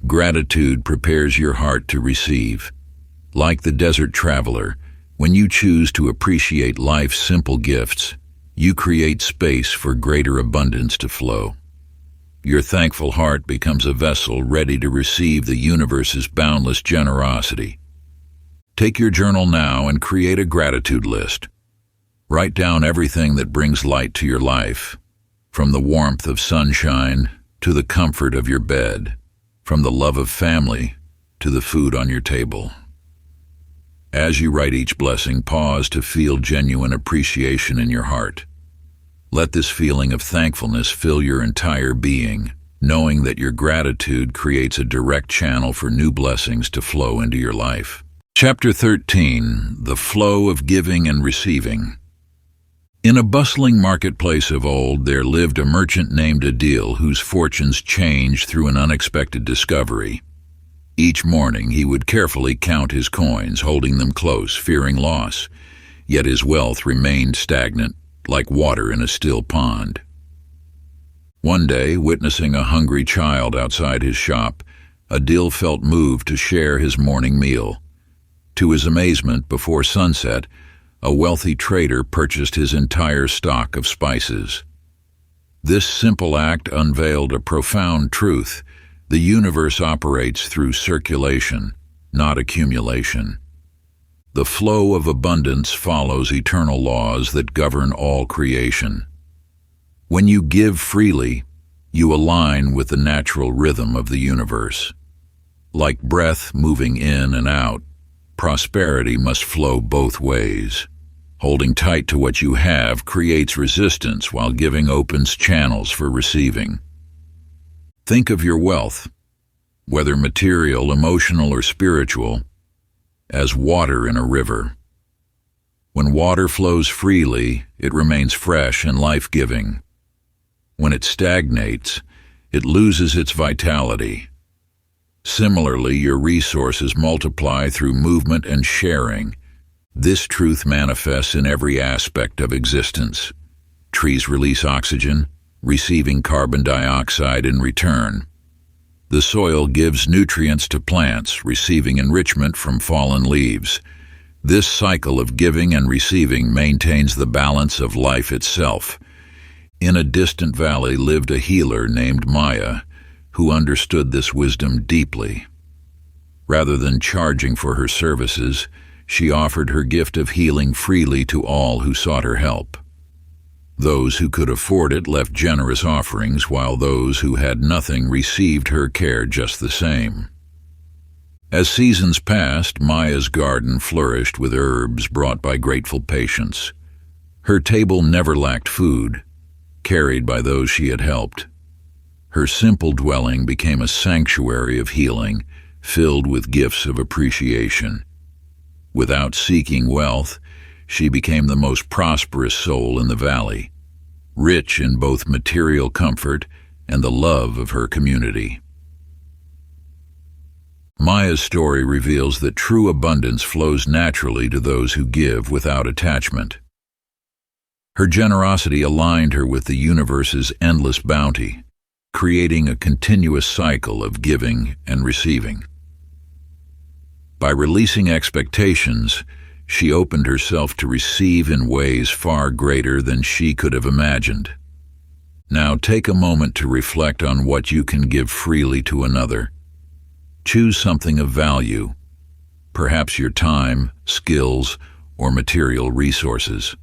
Speaker 1: Gratitude prepares your heart to receive. Like the desert traveler, when you choose to appreciate life's simple gifts, you create space for greater abundance to flow. Your thankful heart becomes a vessel ready to receive the universe's boundless generosity. Take your journal now and create a gratitude list. Write down everything that brings light to your life, from the warmth of sunshine to the comfort of your bed, from the love of family to the food on your table. As you write each blessing, pause to feel genuine appreciation in your heart. Let this feeling of thankfulness fill your entire being, knowing that your gratitude creates a direct channel for new blessings to flow into your life. Chapter 13: The Flow of Giving and Receiving. In a bustling marketplace of old, there lived a merchant named Adil whose fortunes changed through an unexpected discovery. Each morning he would carefully count his coins, holding them close, fearing loss. Yet his wealth remained stagnant, like water in a still pond. One day, witnessing a hungry child outside his shop, Adil felt moved to share his morning meal. To his amazement, before sunset, a wealthy trader purchased his entire stock of spices. This simple act unveiled a profound truth. The universe operates through circulation, not accumulation. The flow of abundance follows eternal laws that govern all creation. When you give freely, you align with the natural rhythm of the universe. Like breath moving in and out, prosperity must flow both ways. Holding tight to what you have creates resistance, while giving opens channels for receiving. Think of your wealth, whether material, emotional, or spiritual, as water in a river. When water flows freely, it remains fresh and life-giving. When it stagnates, it loses its vitality. Similarly, your resources multiply through movement and sharing. This truth manifests in every aspect of existence. Trees release oxygen, receiving carbon dioxide in return. The soil gives nutrients to plants, receiving enrichment from fallen leaves. This cycle of giving and receiving maintains the balance of life itself. In a distant valley lived a healer named Maya, who understood this wisdom deeply. Rather than charging for her services, she offered her gift of healing freely to all who sought her help. Those who could afford it left generous offerings, while those who had nothing received her care just the same. As seasons passed, Maya's garden flourished with herbs brought by grateful patients. Her table never lacked food, carried by those she had helped. Her simple dwelling became a sanctuary of healing, filled with gifts of appreciation. Without seeking wealth, she became the most prosperous soul in the valley, rich in both material comfort and the love of her community. Maya's story reveals that true abundance flows naturally to those who give without attachment. Her generosity aligned her with the universe's endless bounty, creating a continuous cycle of giving and receiving. By releasing expectations, she opened herself to receive in ways far greater than she could have imagined. Now take a moment to reflect on what you can give freely to another. Choose something of value, perhaps your time, skills, or material resources.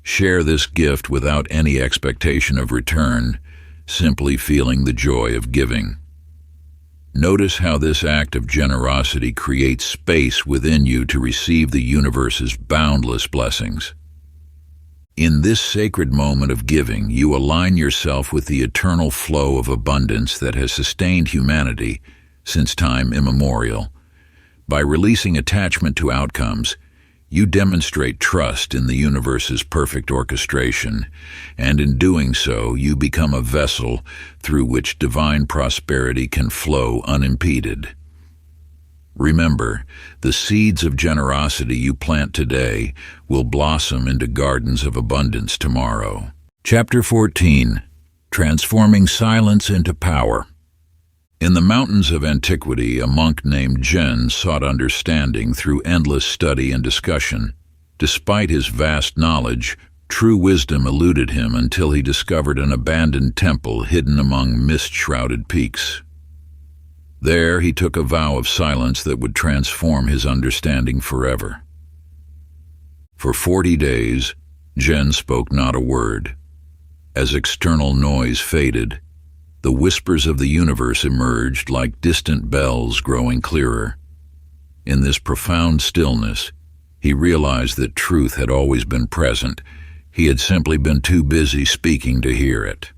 Speaker 1: Share this gift without any expectation of return, simply feeling the joy of giving. Notice how this act of generosity creates space within you to receive the universe's boundless blessings. In this sacred moment of giving, you align yourself with the eternal flow of abundance that has sustained humanity since time immemorial. By releasing attachment to outcomes, you demonstrate trust in the universe's perfect orchestration, and in doing so, you become a vessel through which divine prosperity can flow unimpeded. Remember, the seeds of generosity you plant today will blossom into gardens of abundance tomorrow. Chapter 14. Transforming Silence into Power. In the mountains of antiquity, a monk named Zhen sought understanding through endless study and discussion. Despite his vast knowledge, true wisdom eluded him until he discovered an abandoned temple hidden among mist-shrouded peaks. There he took a vow of silence that would transform his understanding forever. For 40 days, Zhen spoke not a word. As external noise faded, the whispers of the universe emerged like distant bells growing clearer. In this profound stillness, he realized that truth had always been present. He had simply been too busy speaking to hear it.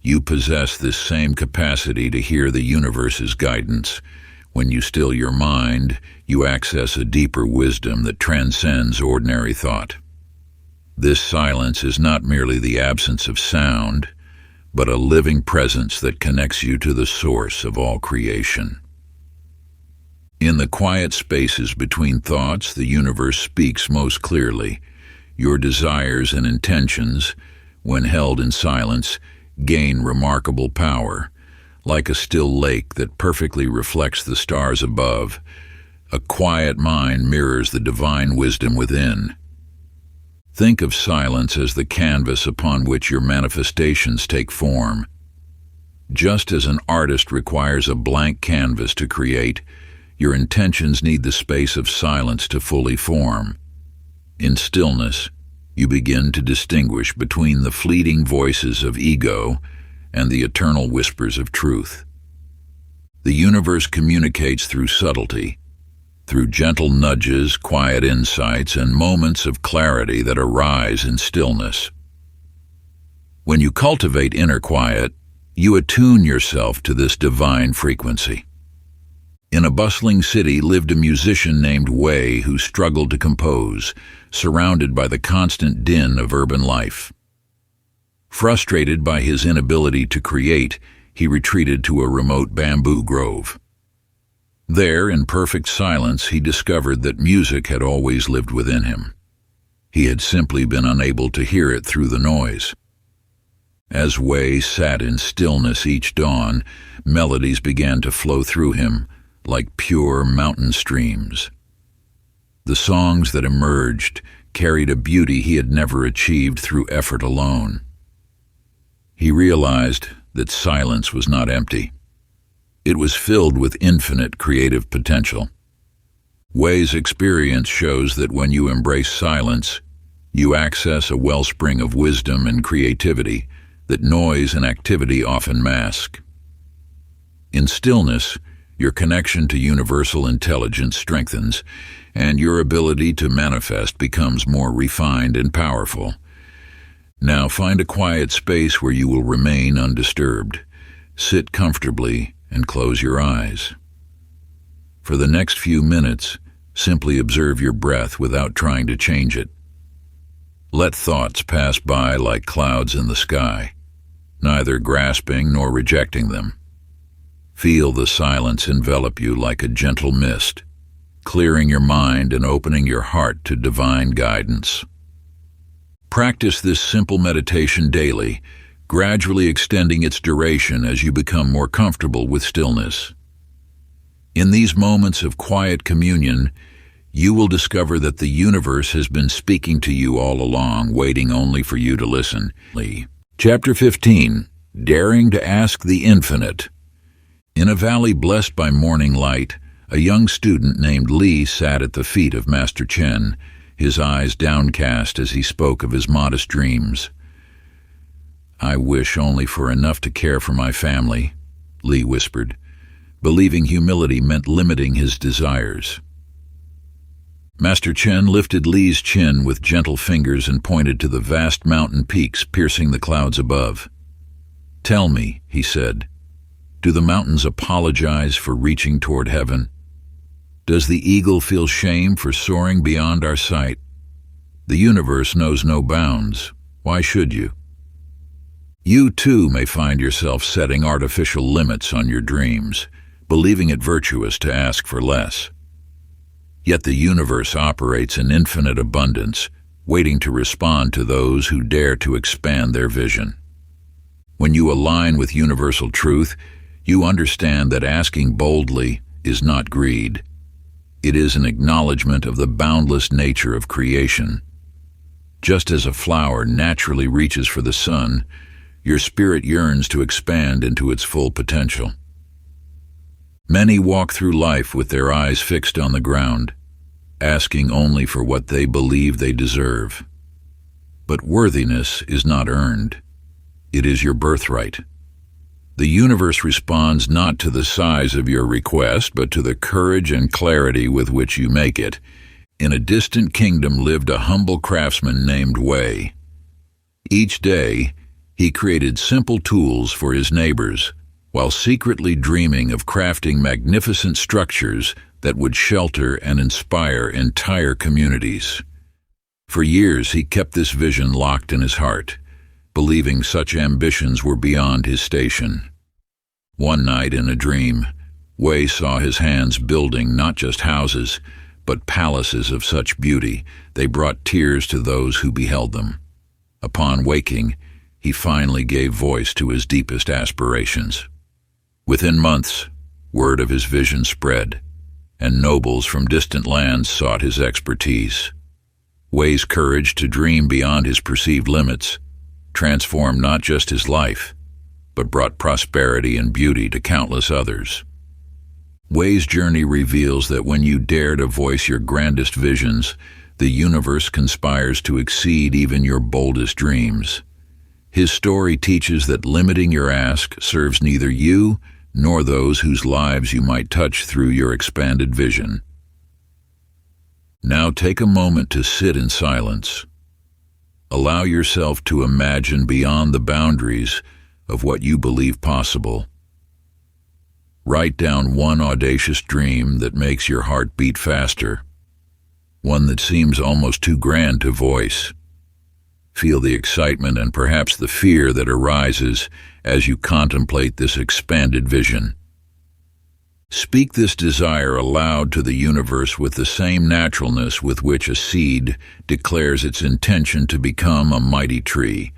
Speaker 1: You possess this same capacity to hear the universe's guidance. When you still your mind, you access a deeper wisdom that transcends ordinary thought. This silence is not merely the absence of sound, but a living presence that connects you to the source of all creation. In the quiet spaces between thoughts, the universe speaks most clearly. Your desires and intentions, when held in silence, gain remarkable power. Like a still lake that perfectly reflects the stars above, a quiet mind mirrors the divine wisdom within. Think of silence as the canvas upon which your manifestations take form. Just as an artist requires a blank canvas to create, your intentions need the space of silence to fully form. In stillness, you begin to distinguish between the fleeting voices of ego and the eternal whispers of truth. The universe communicates through subtlety, through gentle nudges, quiet insights, and moments of clarity that arise in stillness. When you cultivate inner quiet, you attune yourself to this divine frequency. In a bustling city lived a musician named Wei who struggled to compose, surrounded by the constant din of urban life. Frustrated by his inability to create, he retreated to a remote bamboo grove. There, in perfect silence, he discovered that music had always lived within him. He had simply been unable to hear it through the noise. As Wei sat in stillness each dawn, melodies began to flow through him, like pure mountain streams. The songs that emerged carried a beauty he had never achieved through effort alone. He realized that silence was not empty. It was filled with infinite creative potential. Wei's experience shows that when you embrace silence, you access a wellspring of wisdom and creativity that noise and activity often mask. In stillness, your connection to universal intelligence strengthens, and your ability to manifest becomes more refined and powerful. Now find a quiet space where you will remain undisturbed. Sit comfortably and close your eyes. For the next few minutes, simply observe your breath without trying to change it. Let thoughts pass by like clouds in the sky, neither grasping nor rejecting them. Feel the silence envelop you like a gentle mist, clearing your mind and opening your heart to divine guidance. Practice this simple meditation daily, gradually extending its duration as you become more comfortable with stillness. In these moments of quiet communion, you will discover that the universe has been speaking to you all along, waiting only for you to listen. Chapter 15. Daring to Ask the Infinite. In a valley blessed by morning light, a young student named Li sat at the feet of Master Chen, his eyes downcast as he spoke of his modest dreams. "I wish only for enough to care for my family," Li whispered, believing humility meant limiting his desires. Master Chen lifted Li's chin with gentle fingers and pointed to the vast mountain peaks piercing the clouds above. "Tell me," he said, "do the mountains apologize for reaching toward heaven? Does the eagle feel shame for soaring beyond our sight? The universe knows no bounds. Why should you? You too may find yourself setting artificial limits on your dreams, believing it virtuous to ask for less. Yet the universe operates in infinite abundance, waiting to respond to those who dare to expand their vision. When you align with universal truth, you understand that asking boldly is not greed. It is an acknowledgement of the boundless nature of creation. Just as a flower naturally reaches for the sun, your spirit yearns to expand into its full potential. Many walk through life with their eyes fixed on the ground, asking only for what they believe they deserve. But worthiness is not earned. It is your birthright. The universe responds not to the size of your request, but to the courage and clarity with which you make it. In a distant kingdom lived a humble craftsman named Wei. Each day, he created simple tools for his neighbors, while secretly dreaming of crafting magnificent structures that would shelter and inspire entire communities. For years he kept this vision locked in his heart, believing such ambitions were beyond his station. One night in a dream, Wei saw his hands building not just houses, but palaces of such beauty they brought tears to those who beheld them. Upon waking, he finally gave voice to his deepest aspirations. Within months, word of his vision spread, and nobles from distant lands sought his expertise. Wei's courage to dream beyond his perceived limits transformed not just his life, but brought prosperity and beauty to countless others. Wei's journey reveals that when you dare to voice your grandest visions, the universe conspires to exceed even your boldest dreams. His story teaches that limiting your ask serves neither you nor those whose lives you might touch through your expanded vision. Now take a moment to sit in silence. Allow yourself to imagine beyond the boundaries of what you believe possible. Write down one audacious dream that makes your heart beat faster, one that seems almost too grand to voice. Feel the excitement and perhaps the fear that arises as you contemplate this expanded vision. Speak this desire aloud to the universe with the same naturalness with which a seed declares its intention to become a mighty tree.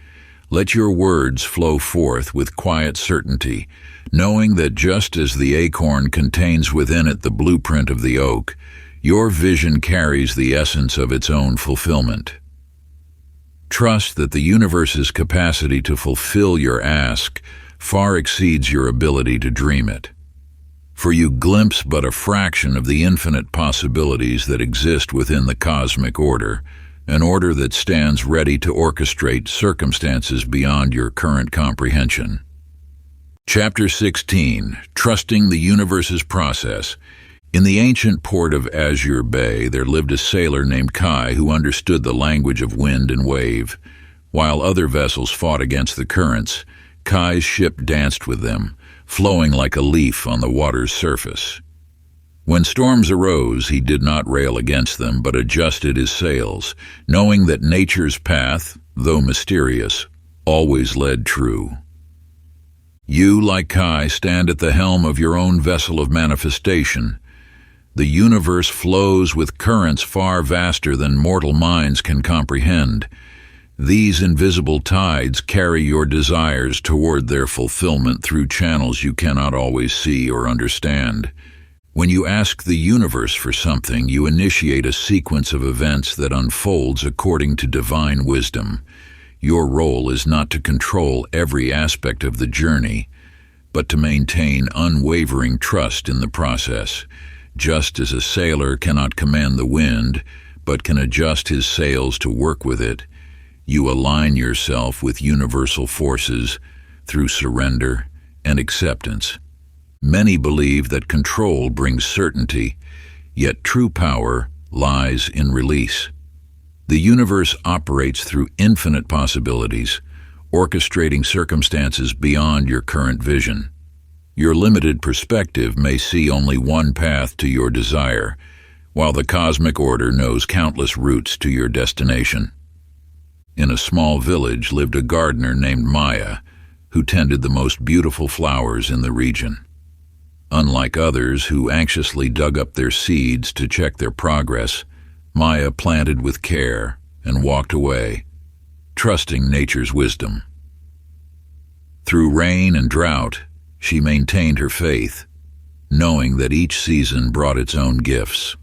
Speaker 1: Let your words flow forth with quiet certainty, knowing that just as the acorn contains within it the blueprint of the oak, your vision carries the essence of its own fulfillment. Trust that the universe's capacity to fulfill your ask far exceeds your ability to dream it. For you glimpse but a fraction of the infinite possibilities that exist within the cosmic order, an order that stands ready to orchestrate circumstances beyond your current comprehension. Chapter 16. Trusting the Universe's Process. In the ancient port of Azure Bay, there lived a sailor named Kai who understood the language of wind and wave. While other vessels fought against the currents, Kai's ship danced with them, flowing like a leaf on the water's surface. When storms arose, he did not rail against them, but adjusted his sails, knowing that nature's path, though mysterious, always led true. You, like Kai, stand at the helm of your own vessel of manifestation. The universe flows with currents far vaster than mortal minds can comprehend. These invisible tides carry your desires toward their fulfillment through channels you cannot always see or understand. When you ask the universe for something, you initiate a sequence of events that unfolds according to divine wisdom. Your role is not to control every aspect of the journey, but to maintain unwavering trust in the process. Just as a sailor cannot command the wind, but can adjust his sails to work with it, you align yourself with universal forces through surrender and acceptance. Many believe that control brings certainty, yet true power lies in release. The universe operates through infinite possibilities, orchestrating circumstances beyond your current vision. Your limited perspective may see only one path to your desire, while the cosmic order knows countless routes to your destination. In a small village lived a gardener named Maya, who tended the most beautiful flowers in the region. Unlike others who anxiously dug up their seeds to check their progress, Maya planted with care and walked away, trusting nature's wisdom. Through rain and drought, she maintained her faith, knowing that each season brought its own gifts.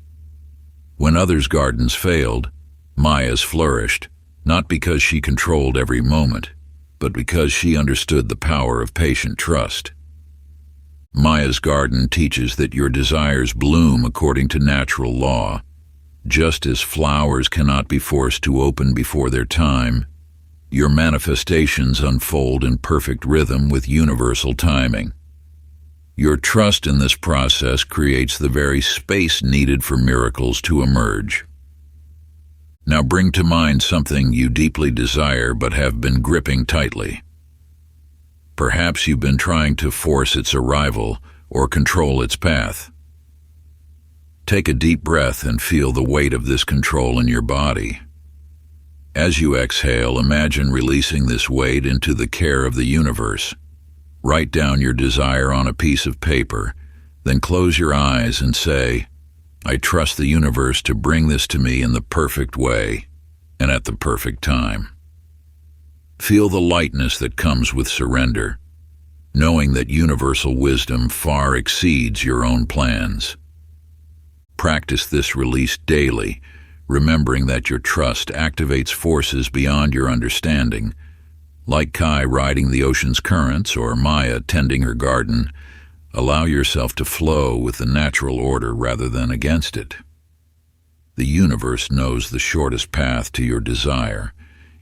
Speaker 1: When others' gardens failed, Maya's flourished, not because she controlled every moment, but because she understood the power of patient trust. Maya's garden teaches that your desires bloom according to natural law. Just as flowers cannot be forced to open before their time, your manifestations unfold in perfect rhythm with universal timing. Your trust in this process creates the very space needed for miracles to emerge. Now bring to mind something you deeply desire but have been gripping tightly. Perhaps you've been trying to force its arrival or control its path. Take a deep breath and feel the weight of this control in your body. As you exhale, imagine releasing this weight into the care of the universe. Write down your desire on a piece of paper, then close your eyes and say, "I trust the universe to bring this to me in the perfect way and at the perfect time." Feel the lightness that comes with surrender, knowing that universal wisdom far exceeds your own plans. Practice this release daily, remembering that your trust activates forces beyond your understanding. Like Kai riding the ocean's currents or Maya tending her garden, allow yourself to flow with the natural order rather than against it. The universe knows the shortest path to your desire,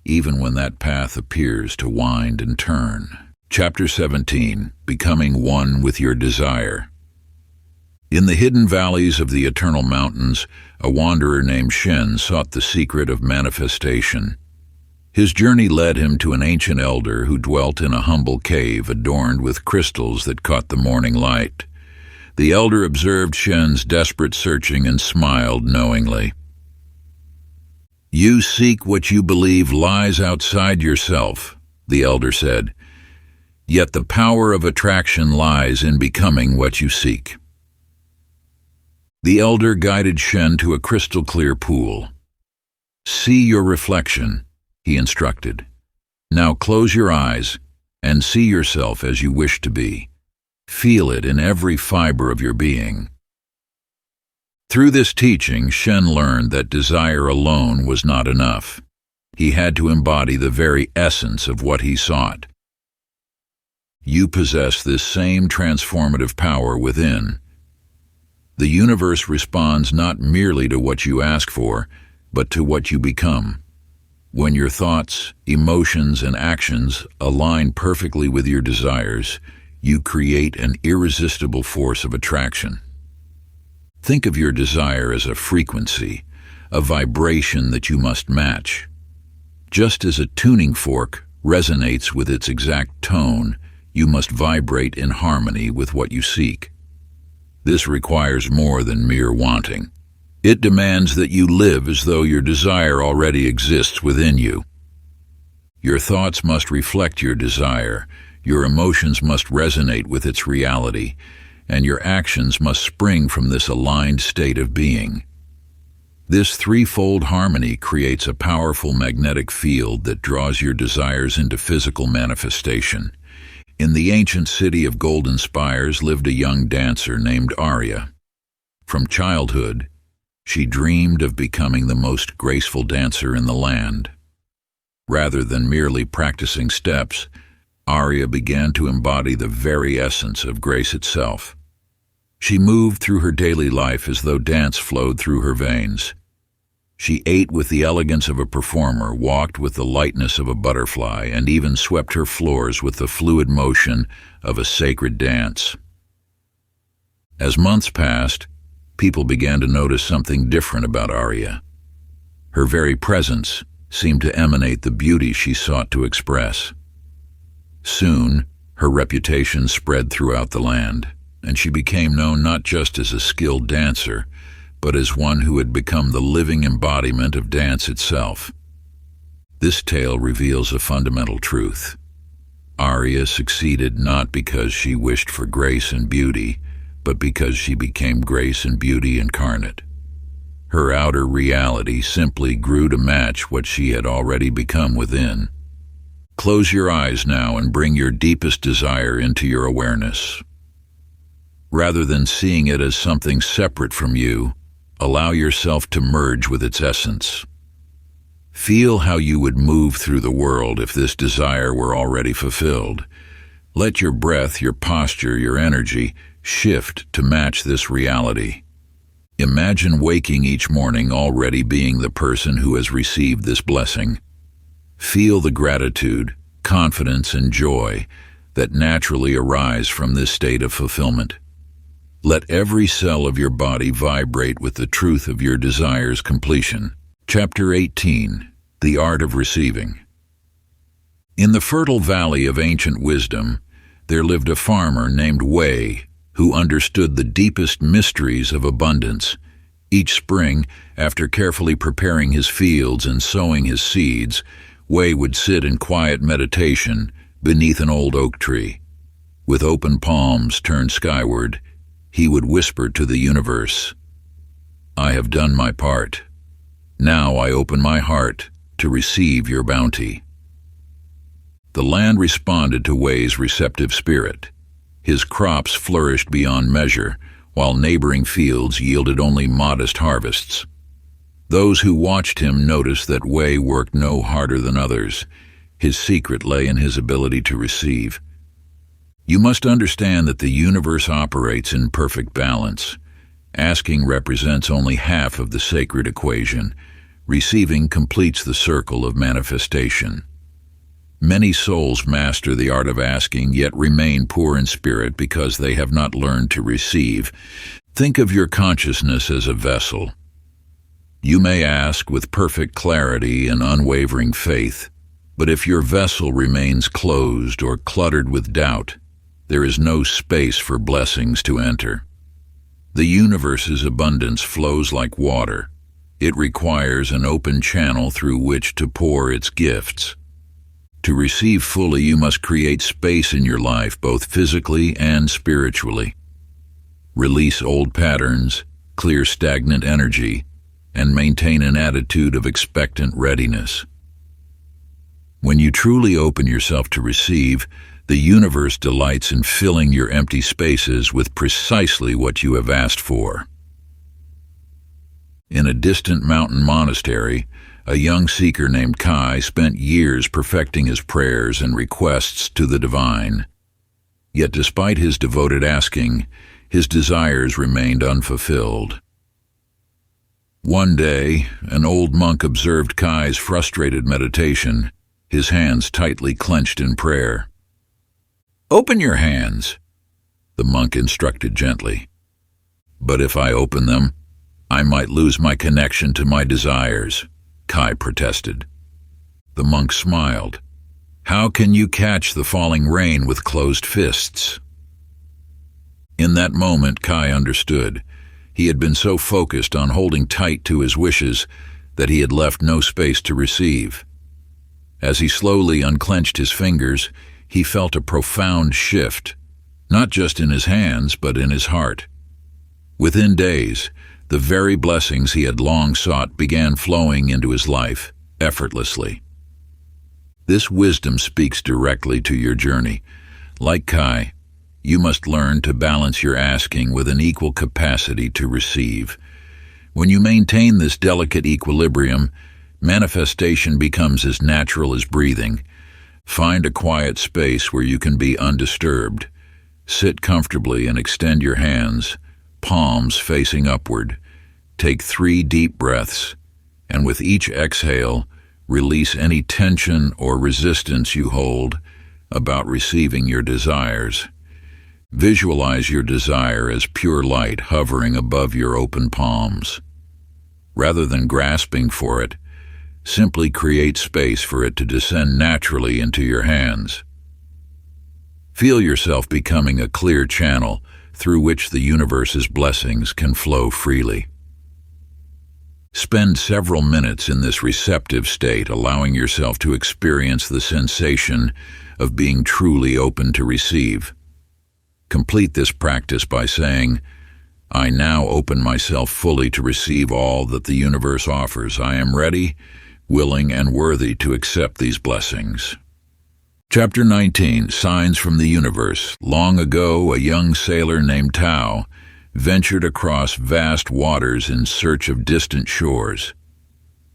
Speaker 1: even when that path appears to wind and turn. Chapter 17, Becoming One with Your Desire. In the hidden valleys of the eternal mountains, a wanderer named Shen sought the secret of manifestation. His journey led him to an ancient elder who dwelt in a humble cave adorned with crystals that caught the morning light. The elder observed Shen's desperate searching and smiled knowingly. "You seek what you believe lies outside yourself," the elder said. "Yet the power of attraction lies in becoming what you seek." The elder guided Shen to a crystal-clear pool. "See your reflection," he instructed. "Now close your eyes and see yourself as you wish to be. Feel it in every fiber of your being." Through this teaching, Shen learned that desire alone was not enough. He had to embody the very essence of what he sought. You possess this same transformative power within. The universe responds not merely to what you ask for, but to what you become. When your thoughts, emotions, and actions align perfectly with your desires, you create an irresistible force of attraction. Think of your desire as a frequency, a vibration that you must match. Just as a tuning fork resonates with its exact tone, you must vibrate in harmony with what you seek. This requires more than mere wanting. It demands that you live as though your desire already exists within you. Your thoughts must reflect your desire, your emotions must resonate with its reality, and your actions must spring from this aligned state of being. This threefold harmony creates a powerful magnetic field that draws your desires into physical manifestation. In the ancient city of Golden Spires lived a young dancer named Arya. From childhood, she dreamed of becoming the most graceful dancer in the land. Rather than merely practicing steps, Arya began to embody the very essence of grace itself. She moved through her daily life as though dance flowed through her veins. She ate with the elegance of a performer, walked with the lightness of a butterfly, and even swept her floors with the fluid motion of a sacred dance. As months passed, people began to notice something different about Arya. Her very presence seemed to emanate the beauty she sought to express. Soon, her reputation spread throughout the land, and she became known not just as a skilled dancer, but as one who had become the living embodiment of dance itself. This tale reveals a fundamental truth. Arya succeeded not because she wished for grace and beauty, but because she became grace and beauty incarnate. Her outer reality simply grew to match what she had already become within. Close your eyes now and bring your deepest desire into your awareness. Rather than seeing it as something separate from you, allow yourself to merge with its essence. Feel how you would move through the world if this desire were already fulfilled. Let your breath, your posture, your energy shift to match this reality. Imagine waking each morning already being the person who has received this blessing. Feel the gratitude, confidence, and joy that naturally arise from this state of fulfillment. Let every cell of your body vibrate with the truth of your desire's completion. Chapter 18. The Art of Receiving. In the fertile valley of ancient wisdom, there lived a farmer named Wei, who understood the deepest mysteries of abundance. Each spring, after carefully preparing his fields and sowing his seeds, Wei would sit in quiet meditation beneath an old oak tree. With open palms turned skyward, he would whisper to the universe, "I have done my part. Now I open my heart to receive your bounty." The land responded to Wei's receptive spirit. His crops flourished beyond measure, while neighboring fields yielded only modest harvests. Those who watched him noticed that Wei worked no harder than others. His secret lay in his ability to receive. You must understand that the universe operates in perfect balance. Asking represents only half of the sacred equation. Receiving completes the circle of manifestation. Many souls master the art of asking, yet remain poor in spirit because they have not learned to receive. Think of your consciousness as a vessel. You may ask with perfect clarity and unwavering faith, but if your vessel remains closed or cluttered with doubt, there is no space for blessings to enter. The universe's abundance flows like water. It requires an open channel through which to pour its gifts. To receive fully, you must create space in your life, both physically and spiritually. Release old patterns, clear stagnant energy, and maintain an attitude of expectant readiness. When you truly open yourself to receive, the universe delights in filling your empty spaces with precisely what you have asked for. In a distant mountain monastery, a young seeker named Kai spent years perfecting his prayers and requests to the divine. Yet despite his devoted asking, his desires remained unfulfilled. One day, an old monk observed Kai's frustrated meditation, his hands tightly clenched in prayer. "Open your hands," the monk instructed gently. "But if I open them, I might lose my connection to my desires," Kai protested. The monk smiled. "How can you catch the falling rain with closed fists?" In that moment, Kai understood. He had been so focused on holding tight to his wishes that he had left no space to receive. As he slowly unclenched his fingers, he felt a profound shift, not just in his hands, but in his heart. Within days, the very blessings he had long sought began flowing into his life, effortlessly. This wisdom speaks directly to your journey. Like Kai, you must learn to balance your asking with an equal capacity to receive. When you maintain this delicate equilibrium, manifestation becomes as natural as breathing. Find a quiet space where you can be undisturbed. Sit comfortably and extend your hands, palms facing upward. Take 3 deep breaths, and with each exhale, release any tension or resistance you hold about receiving your desires. Visualize your desire as pure light hovering above your open palms. Rather than grasping for it, simply create space for it to descend naturally into your hands. Feel yourself becoming a clear channel through which the universe's blessings can flow freely. Spend several minutes in this receptive state, allowing yourself to experience the sensation of being truly open to receive. Complete this practice by saying, "I now open myself fully to receive all that the universe offers. I am ready, willing, and worthy to accept these blessings." Chapter 19, Signs from the Universe. Long ago, a young sailor named Tao ventured across vast waters in search of distant shores.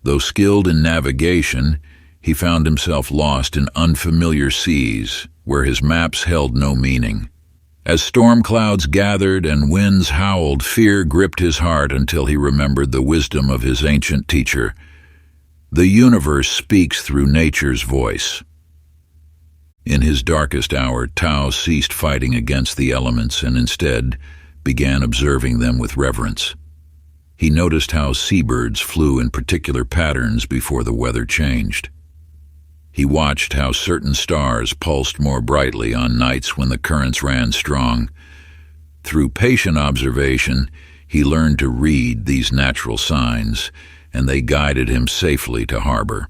Speaker 1: Though skilled in navigation, he found himself lost in unfamiliar seas where his maps held no meaning. As storm clouds gathered and winds howled, fear gripped his heart until he remembered the wisdom of his ancient teacher. The universe speaks through nature's voice. In his darkest hour, Tao ceased fighting against the elements and instead began observing them with reverence. He noticed how seabirds flew in particular patterns before the weather changed. He watched how certain stars pulsed more brightly on nights when the currents ran strong. Through patient observation, he learned to read these natural signs, and they guided him safely to harbor.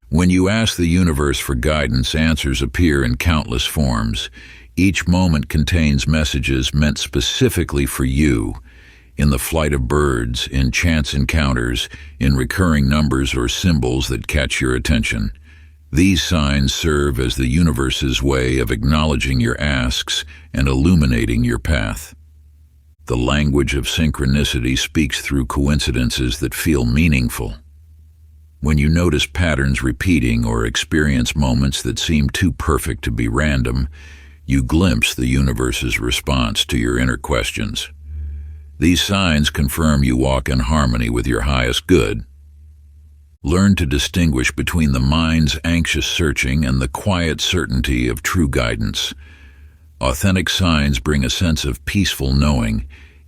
Speaker 1: When you ask the universe for guidance, answers appear in countless forms. Each moment contains messages meant specifically for you, in the flight of birds, in chance encounters, in recurring numbers or symbols that catch your attention. These signs serve as the universe's way of acknowledging your asks and illuminating your path. The language of synchronicity speaks through coincidences that feel meaningful. When you notice patterns repeating or experience moments that seem too perfect to be random, you glimpse the universe's response to your inner questions. These signs confirm you walk in harmony with your highest good. Learn to distinguish between the mind's anxious searching and the quiet certainty of true guidance. Authentic signs bring a sense of peaceful knowing,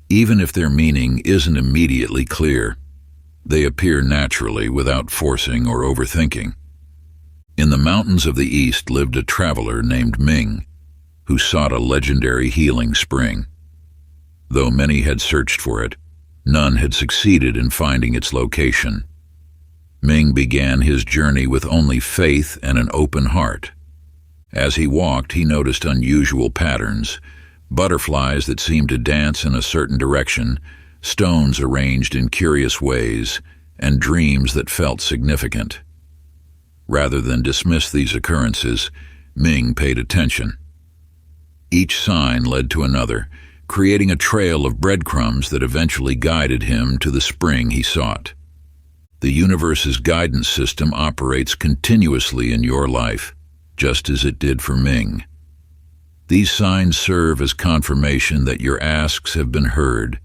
Speaker 1: even if their meaning isn't immediately clear. They appear naturally without forcing or overthinking. In the mountains of the East lived a traveler named Ming, who sought a legendary healing spring. Though many had searched for it, none had succeeded in finding its location. Ming began his journey with only faith and an open heart. As he walked, he noticed unusual patterns, butterflies that seemed to dance in a certain direction, stones arranged in curious ways, and dreams that felt significant. Rather than dismiss these occurrences, Ming paid attention. Each sign led to another, creating a trail of breadcrumbs that eventually guided him to the spring he sought. The universe's guidance system operates continuously in your life, just as it did for Ming. These signs serve as confirmation that your asks have been heard,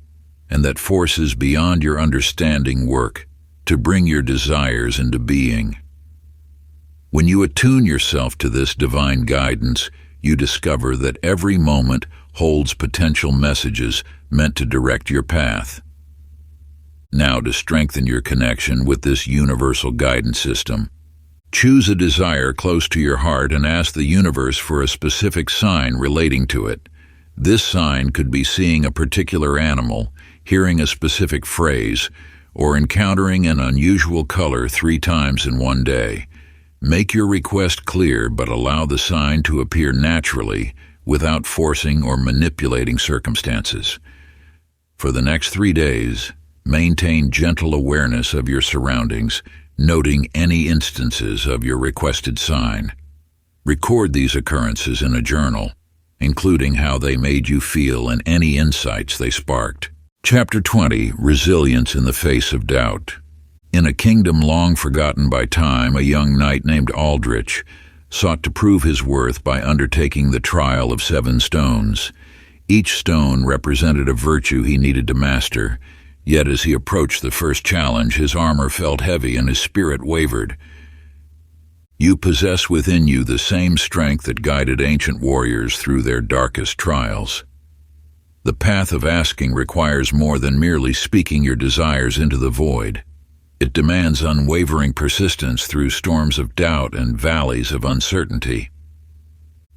Speaker 1: and that forces beyond your understanding work to bring your desires into being. When you attune yourself to this divine guidance, you discover that every moment holds potential messages meant to direct your path. Now, to strengthen your connection with this universal guidance system, choose a desire close to your heart and ask the universe for a specific sign relating to it. This sign could be seeing a particular animal, hearing a specific phrase, or encountering an unusual color 3 times in one day. Make your request clear, but allow the sign to appear naturally without forcing or manipulating circumstances. For the next 3 days, maintain gentle awareness of your surroundings, noting any instances of your requested sign. Record these occurrences in a journal, including how they made you feel and any insights they sparked. Chapter 20, Resilience in the Face of Doubt. In a kingdom long forgotten by time, a young knight named Aldrich sought to prove his worth by undertaking the trial of 7 stones. Each stone represented a virtue he needed to master, yet as he approached the first challenge, his armor felt heavy and his spirit wavered. You possess within you the same strength that guided ancient warriors through their darkest trials. The path of asking requires more than merely speaking your desires into the void. It demands unwavering persistence through storms of doubt and valleys of uncertainty.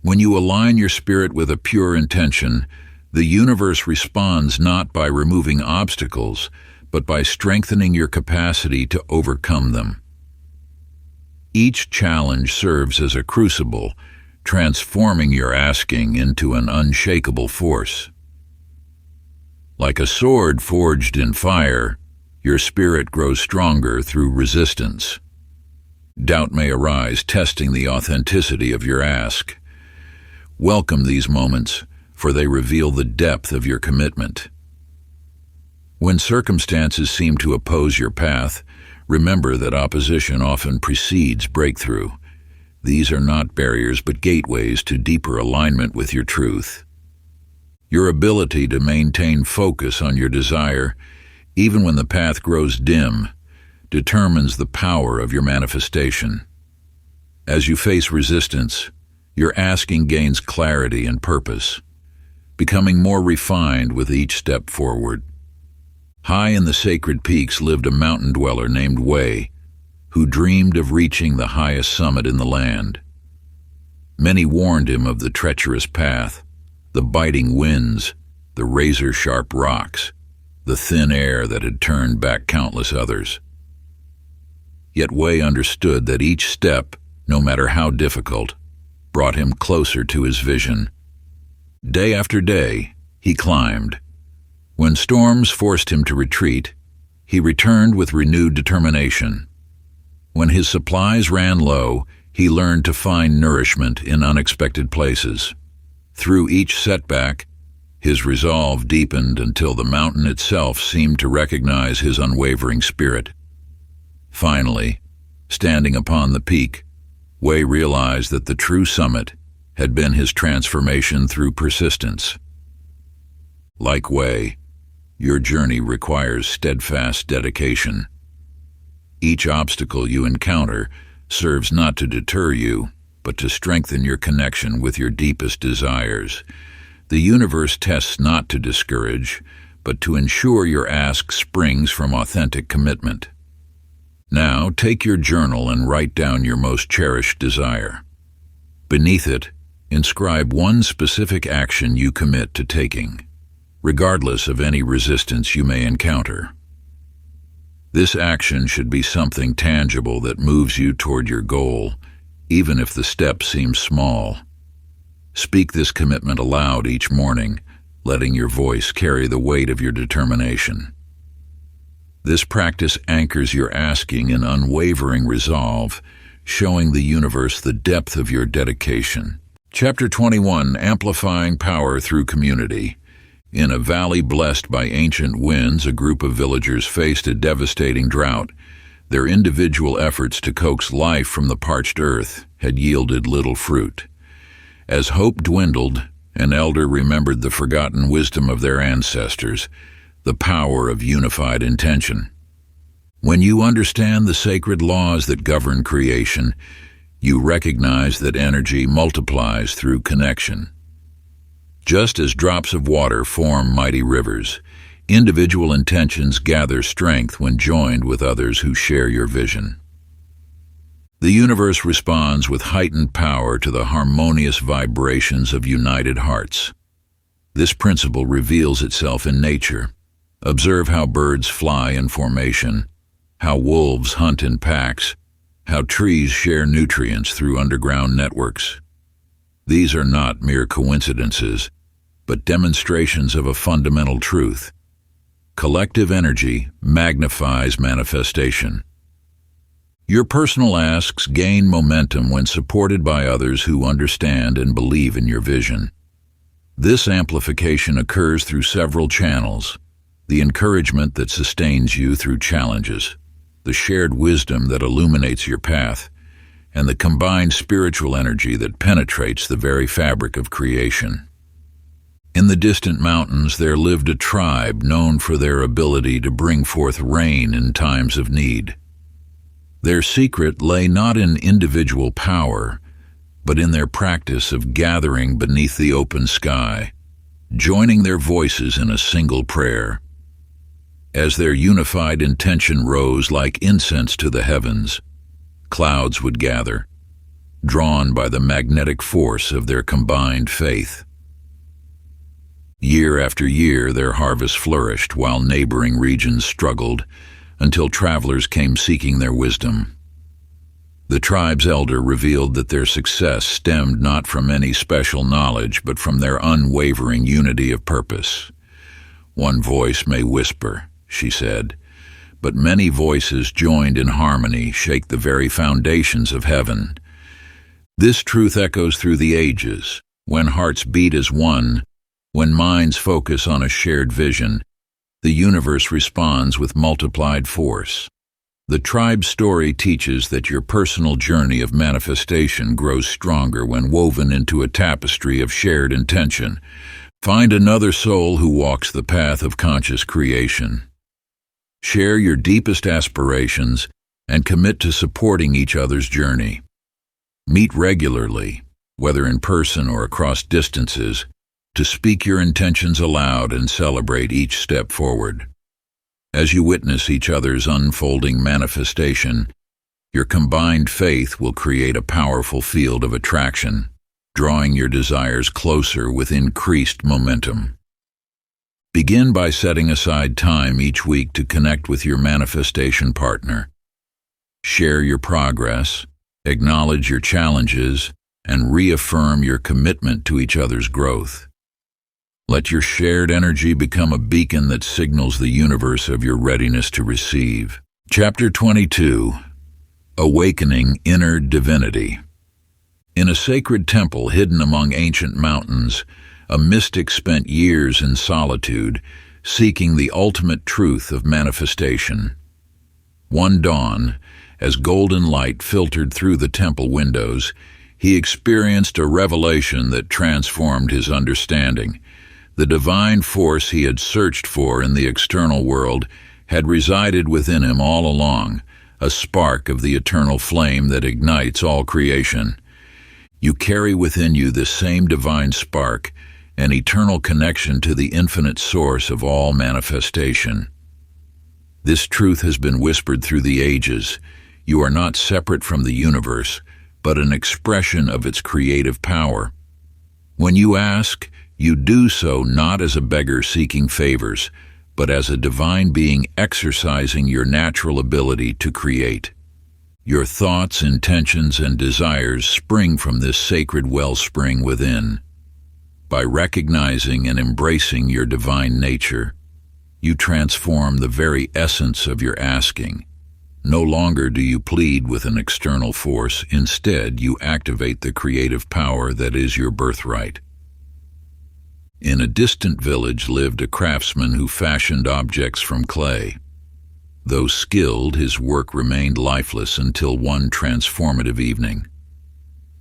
Speaker 1: When you align your spirit with a pure intention, the universe responds not by removing obstacles, but by strengthening your capacity to overcome them. Each challenge serves as a crucible, transforming your asking into an unshakable force. Like a sword forged in fire, your spirit grows stronger through resistance. Doubt may arise, testing the authenticity of your ask. Welcome these moments, for they reveal the depth of your commitment. When circumstances seem to oppose your path, remember that opposition often precedes breakthrough. These are not barriers but gateways to deeper alignment with your truth. Your ability to maintain focus on your desire, even when the path grows dim, determines the power of your manifestation. As you face resistance, your asking gains clarity and purpose, becoming more refined with each step forward. High in the sacred peaks lived a mountain dweller named Wei, who dreamed of reaching the highest summit in the land. Many warned him of the treacherous path, the biting winds, the razor-sharp rocks, the thin air that had turned back countless others. Yet Wei understood that each step, no matter how difficult, brought him closer to his vision. Day after day, he climbed. When storms forced him to retreat, he returned with renewed determination. When his supplies ran low, he learned to find nourishment in unexpected places. Through each setback, his resolve deepened until the mountain itself seemed to recognize his unwavering spirit. Finally, standing upon the peak, Wei realized that the true summit had been his transformation through persistence. Like Wei, your journey requires steadfast dedication. Each obstacle you encounter serves not to deter you, but to strengthen your connection with your deepest desires. The universe tests not to discourage, but to ensure your ask springs from authentic commitment. Now, take your journal and write down your most cherished desire. Beneath it, inscribe one specific action you commit to taking, regardless of any resistance you may encounter. This action should be something tangible that moves you toward your goal, even if the step seems small. Speak this commitment aloud each morning, letting your voice carry the weight of your determination. This practice anchors your asking in unwavering resolve, showing the universe the depth of your dedication. Chapter 21, Amplifying Power Through Community. In a valley blessed by ancient winds, a group of villagers faced a devastating drought. Their individual efforts to coax life from the parched earth had yielded little fruit. As hope dwindled, an elder remembered the forgotten wisdom of their ancestors, the power of unified intention. When you understand the sacred laws that govern creation, you recognize that energy multiplies through connection. Just as drops of water form mighty rivers, individual intentions gather strength when joined with others who share your vision. The universe responds with heightened power to the harmonious vibrations of united hearts. This principle reveals itself in nature. Observe how birds fly in formation, how wolves hunt in packs, how trees share nutrients through underground networks. These are not mere coincidences, but demonstrations of a fundamental truth. Collective energy magnifies manifestation. Your personal asks gain momentum when supported by others who understand and believe in your vision. This amplification occurs through several channels: the encouragement that sustains you through challenges, the shared wisdom that illuminates your path, and the combined spiritual energy that penetrates the very fabric of creation. In the distant mountains there lived a tribe known for their ability to bring forth rain in times of need. Their secret lay not in individual power, but in their practice of gathering beneath the open sky, joining their voices in a single prayer. As their unified intention rose like incense to the heavens, clouds would gather, drawn by the magnetic force of their combined faith. Year after year their harvest flourished while neighboring regions struggled, until travelers came seeking their wisdom. The tribe's elder revealed that their success stemmed not from any special knowledge, but from their unwavering unity of purpose. "One voice may whisper," she said, "but many voices joined in harmony shake the very foundations of heaven." This truth echoes through the ages. When hearts beat as one, when minds focus on a shared vision, the universe responds with multiplied force. The tribe's story teaches that your personal journey of manifestation grows stronger when woven into a tapestry of shared intention. Find another soul who walks the path of conscious creation. Share your deepest aspirations and commit to supporting each other's journey. Meet regularly, whether in person or across distances, to speak your intentions aloud and celebrate each step forward. As you witness each other's unfolding manifestation, your combined faith will create a powerful field of attraction, drawing your desires closer with increased momentum. Begin by setting aside time each week to connect with your manifestation partner. Share your progress, acknowledge your challenges, and reaffirm your commitment to each other's growth. Let your shared energy become a beacon that signals the universe of your readiness to receive. Chapter 22. Awakening Inner Divinity. In a sacred temple hidden among ancient mountains, a mystic spent years in solitude, seeking the ultimate truth of manifestation. One dawn, as golden light filtered through the temple windows, he experienced a revelation that transformed his understanding. The divine force he had searched for in the external world had resided within him all along, a spark of the eternal flame that ignites all creation. You carry within you this same divine spark, an eternal connection to the infinite source of all manifestation. This truth has been whispered through the ages. You are not separate from the universe, but an expression of its creative power. When you ask, you do so not as a beggar seeking favors, but as a divine being exercising your natural ability to create. Your thoughts, intentions, and desires spring from this sacred wellspring within. By recognizing and embracing your divine nature, you transform the very essence of your asking. No longer do you plead with an external force. Instead, you activate the creative power that is your birthright. In a distant village lived a craftsman who fashioned objects from clay. Though skilled, his work remained lifeless until one transformative evening.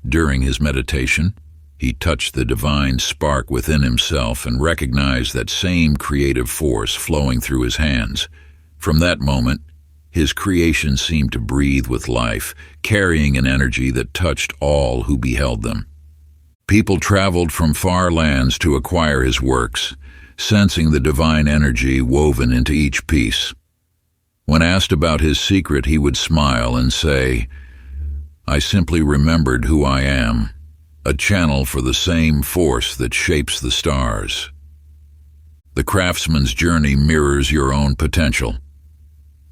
Speaker 1: During his meditation, he touched the divine spark within himself and recognized that same creative force flowing through his hands. From that moment, his creation seemed to breathe with life, carrying an energy that touched all who beheld them. People traveled from far lands to acquire his works, sensing the divine energy woven into each piece. When asked about his secret, he would smile and say, "I simply remembered who I am, a channel for the same force that shapes the stars." The craftsman's journey mirrors your own potential.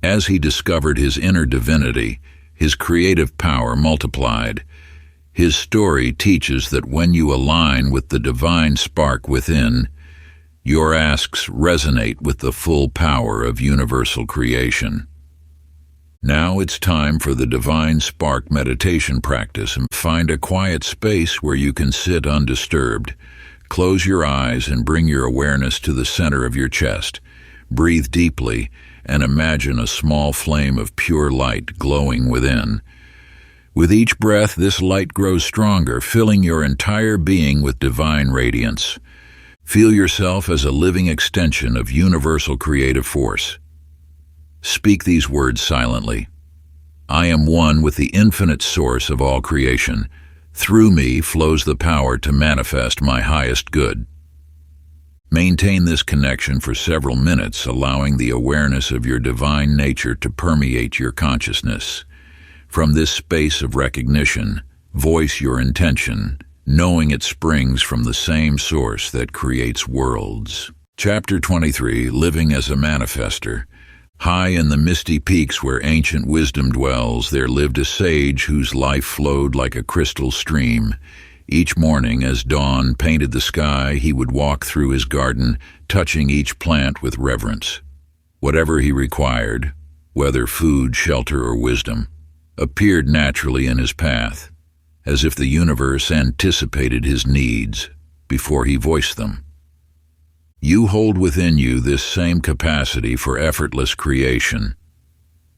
Speaker 1: As he discovered his inner divinity, his creative power multiplied. His story teaches that when you align with the divine spark within, your asks resonate with the full power of universal creation. Now it's time for the Divine Spark meditation practice, and find a quiet space where you can sit undisturbed. Close your eyes and bring your awareness to the center of your chest. Breathe deeply and imagine a small flame of pure light glowing within. With each breath, this light grows stronger, filling your entire being with divine radiance. Feel yourself as a living extension of universal creative force. Speak these words silently. I am one with the infinite source of all creation. Through me flows the power to manifest my highest good. Maintain this connection for several minutes, allowing the awareness of your divine nature to permeate your consciousness. From this space of recognition, voice your intention, knowing it springs from the same source that creates worlds. Chapter 23, Living as a Manifester. High in the misty peaks where ancient wisdom dwells, there lived a sage whose life flowed like a crystal stream. Each morning, as dawn painted the sky, he would walk through his garden, touching each plant with reverence. Whatever he required, whether food, shelter, or wisdom, appeared naturally in his path, as if the universe anticipated his needs before he voiced them. You hold within you this same capacity for effortless creation.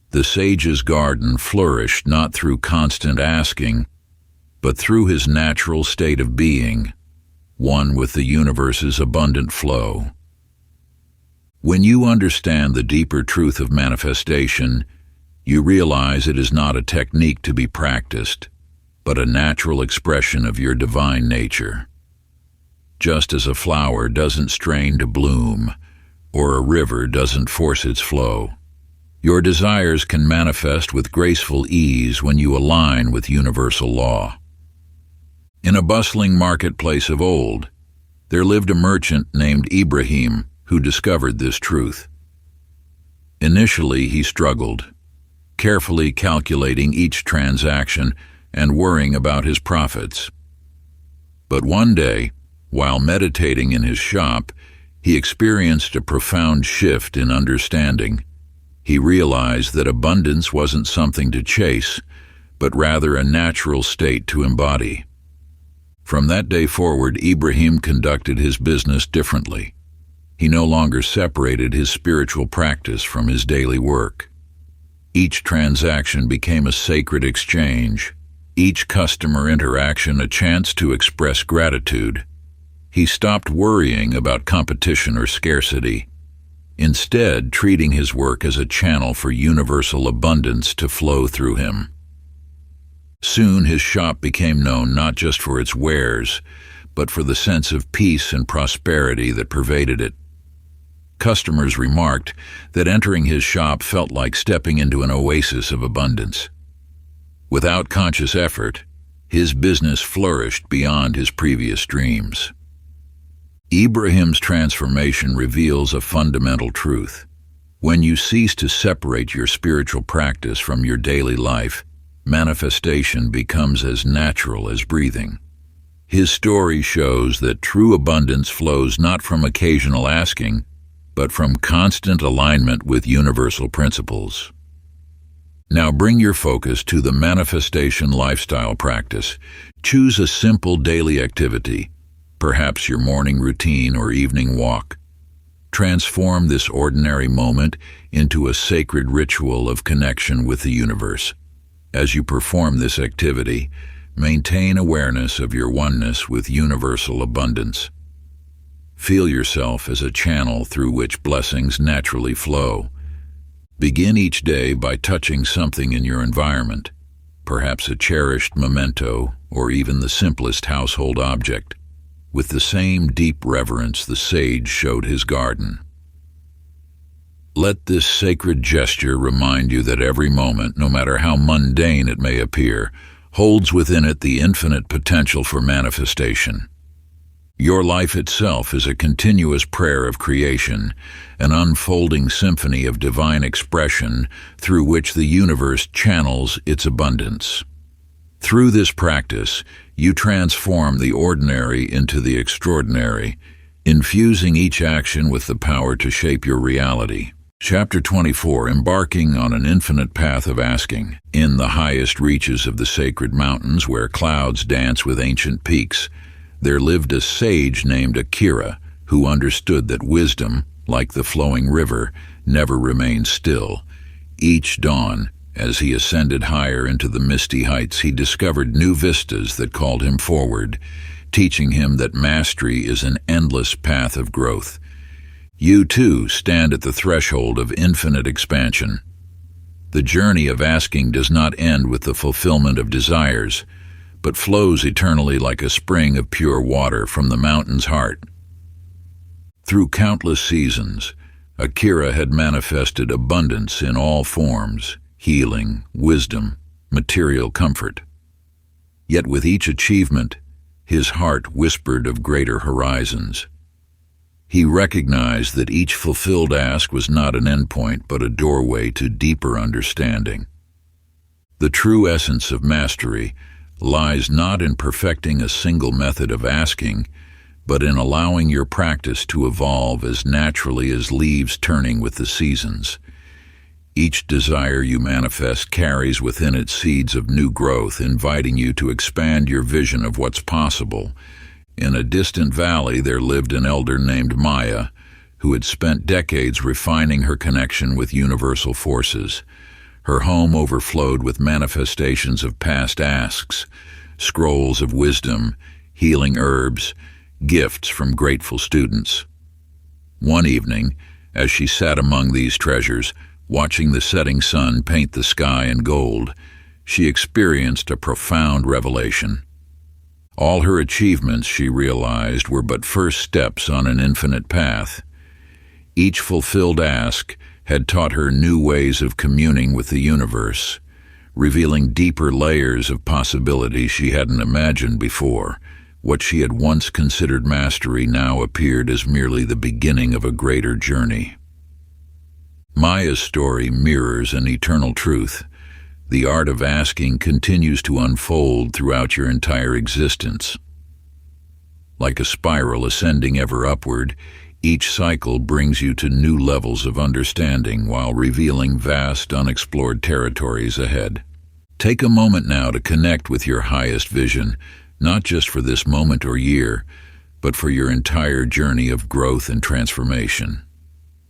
Speaker 1: The sage's garden flourished not through constant asking, but through his natural state of being, one with the universe's abundant flow. When you understand the deeper truth of manifestation, you realize it is not a technique to be practiced, but a natural expression of your divine nature. Just as a flower doesn't strain to bloom, or a river doesn't force its flow, your desires can manifest with graceful ease when you align with universal law. In a bustling marketplace of old, there lived a merchant named Ibrahim who discovered this truth. Initially, he struggled, carefully calculating each transaction and worrying about his profits. But one day, while meditating in his shop, he experienced a profound shift in understanding. He realized that abundance wasn't something to chase, but rather a natural state to embody. From that day forward, Ibrahim conducted his business differently. He no longer separated his spiritual practice from his daily work. Each transaction became a sacred exchange, each customer interaction a chance to express gratitude. He stopped worrying about competition or scarcity, instead treating his work as a channel for universal abundance to flow through him. Soon his shop became known not just for its wares, but for the sense of peace and prosperity that pervaded it. Customers remarked that entering his shop felt like stepping into an oasis of abundance. Without conscious effort, his business flourished beyond his previous dreams. Ibrahim's transformation reveals a fundamental truth. When you cease to separate your spiritual practice from your daily life, manifestation becomes as natural as breathing. His story shows that true abundance flows not from occasional asking, but from constant alignment with universal principles. Now bring your focus to the manifestation lifestyle practice. Choose a simple daily activity, perhaps your morning routine or evening walk. Transform this ordinary moment into a sacred ritual of connection with the universe. As you perform this activity, maintain awareness of your oneness with universal abundance. Feel yourself as a channel through which blessings naturally flow. Begin each day by touching something in your environment, perhaps a cherished memento or even the simplest household object, with the same deep reverence the sage showed his garden. Let this sacred gesture remind you that every moment, no matter how mundane it may appear, holds within it the infinite potential for manifestation. Your life itself is a continuous prayer of creation, an unfolding symphony of divine expression through which the universe channels its abundance. Through this practice, you transform the ordinary into the extraordinary, infusing each action with the power to shape your reality. Chapter 24, Embarking on an Infinite Path of Asking. In the highest reaches of the sacred mountains where clouds dance with ancient peaks, there lived a sage named Akira who understood that wisdom, like the flowing river, never remains still. Each dawn, as he ascended higher into the misty heights, he discovered new vistas that called him forward, teaching him that mastery is an endless path of growth. You, too, stand at the threshold of infinite expansion. The journey of asking does not end with the fulfillment of desires, but flows eternally like a spring of pure water from the mountain's heart. Through countless seasons, Akira had manifested abundance in all forms: healing, wisdom, material comfort. Yet with each achievement, his heart whispered of greater horizons. He recognized that each fulfilled ask was not an endpoint, but a doorway to deeper understanding. The true essence of mastery lies not in perfecting a single method of asking, but in allowing your practice to evolve as naturally as leaves turning with the seasons. Each desire you manifest carries within it seeds of new growth, inviting you to expand your vision of what's possible. In a distant valley, there lived an elder named Maya, who had spent decades refining her connection with universal forces. Her home overflowed with manifestations of past asks, scrolls of wisdom, healing herbs, gifts from grateful students. One evening, as she sat among these treasures, watching the setting sun paint the sky in gold, she experienced a profound revelation. All her achievements, she realized, were but first steps on an infinite path. Each fulfilled ask had taught her new ways of communing with the universe, revealing deeper layers of possibilities she hadn't imagined before. What she had once considered mastery now appeared as merely the beginning of a greater journey. Maya's story mirrors an eternal truth. The art of asking continues to unfold throughout your entire existence. Like a spiral ascending ever upward, each cycle brings you to new levels of understanding while revealing vast, unexplored territories ahead. Take a moment now to connect with your highest vision, not just for this moment or year, but for your entire journey of growth and transformation.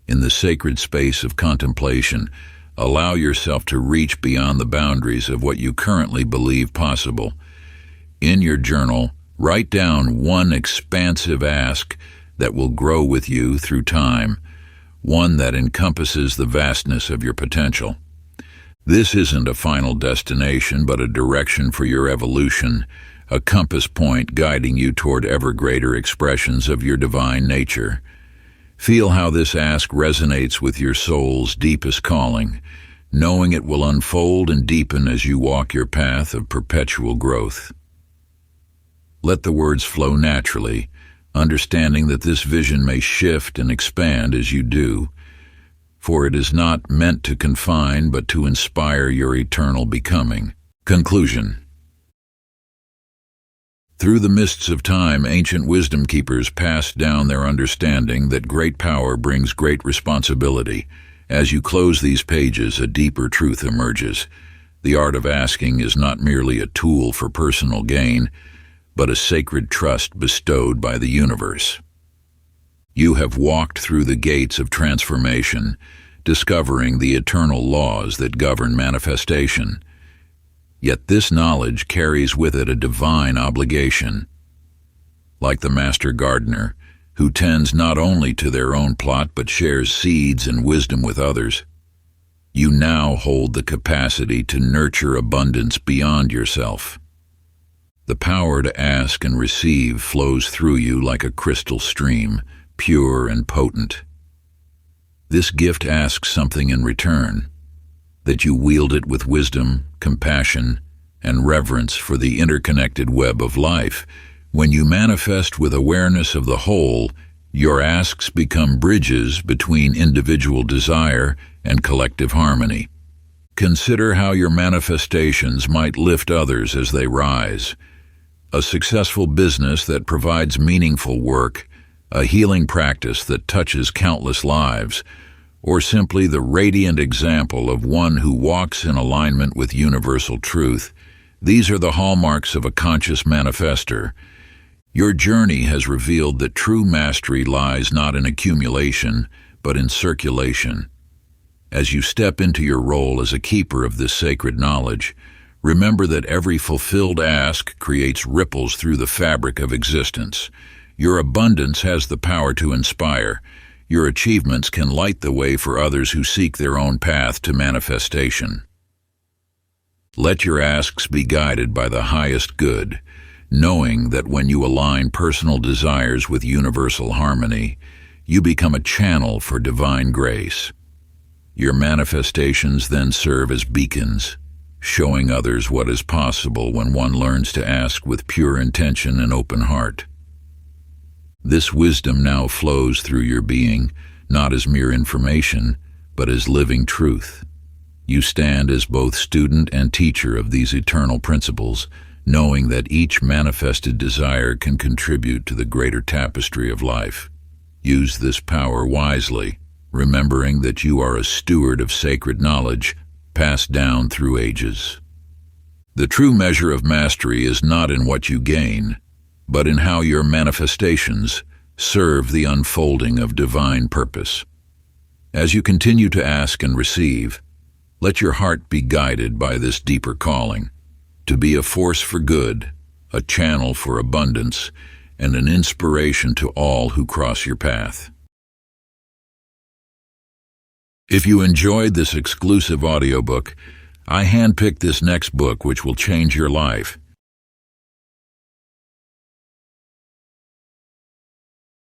Speaker 1: In the sacred space of contemplation, allow yourself to reach beyond the boundaries of what you currently believe possible. In your journal, write down one expansive ask that will grow with you through time, one that encompasses the vastness of your potential. This isn't a final destination, but a direction for your evolution, a compass point guiding you toward ever greater expressions of your divine nature. Feel how this ask resonates with your soul's deepest calling, knowing it will unfold and deepen as you walk your path of perpetual growth. Let the words flow naturally, understanding that this vision may shift and expand as you do, for it is not meant to confine but to inspire your eternal becoming. Conclusion. Through the mists of time, ancient wisdom keepers passed down their understanding that great power brings great responsibility. As you close these pages, a deeper truth emerges. The art of asking is not merely a tool for personal gain, but a sacred trust bestowed by the universe. You have walked through the gates of transformation, discovering the eternal laws that govern manifestation. Yet this knowledge carries with it a divine obligation. Like the master gardener, who tends not only to their own plot but shares seeds and wisdom with others, you now hold the capacity to nurture abundance beyond yourself. The power to ask and receive flows through you like a crystal stream, pure and potent. This gift asks something in return, that you wield it with wisdom, compassion, and reverence for the interconnected web of life. When you manifest with awareness of the whole, your asks become bridges between individual desire and collective harmony. Consider how your manifestations might lift others as they rise. A successful business that provides meaningful work, a healing practice that touches countless lives, or simply the radiant example of one who walks in alignment with universal truth. These are the hallmarks of a conscious manifester. Your journey has revealed that true mastery lies not in accumulation, but in circulation. As you step into your role as a keeper of this sacred knowledge, remember that every fulfilled ask creates ripples through the fabric of existence. Your abundance has the power to inspire. Your achievements can light the way for others who seek their own path to manifestation. Let your asks be guided by the highest good, knowing that when you align personal desires with universal harmony, you become a channel for divine grace. Your manifestations then serve as beacons, showing others what is possible when one learns to ask with pure intention and open heart. This wisdom now flows through your being, not as mere information, but as living truth. You stand as both student and teacher of these eternal principles, knowing that each manifested desire can contribute to the greater tapestry of life. Use this power wisely, remembering that you are a steward of sacred knowledge passed down through ages. The true measure of mastery is not in what you gain, but in how your manifestations serve the unfolding of divine purpose. As you continue to ask and receive, let your heart be guided by this deeper calling, to be a force for good, a channel for abundance, and an inspiration to all who cross your path. If you enjoyed this exclusive audiobook, I handpicked this next book which will change your life.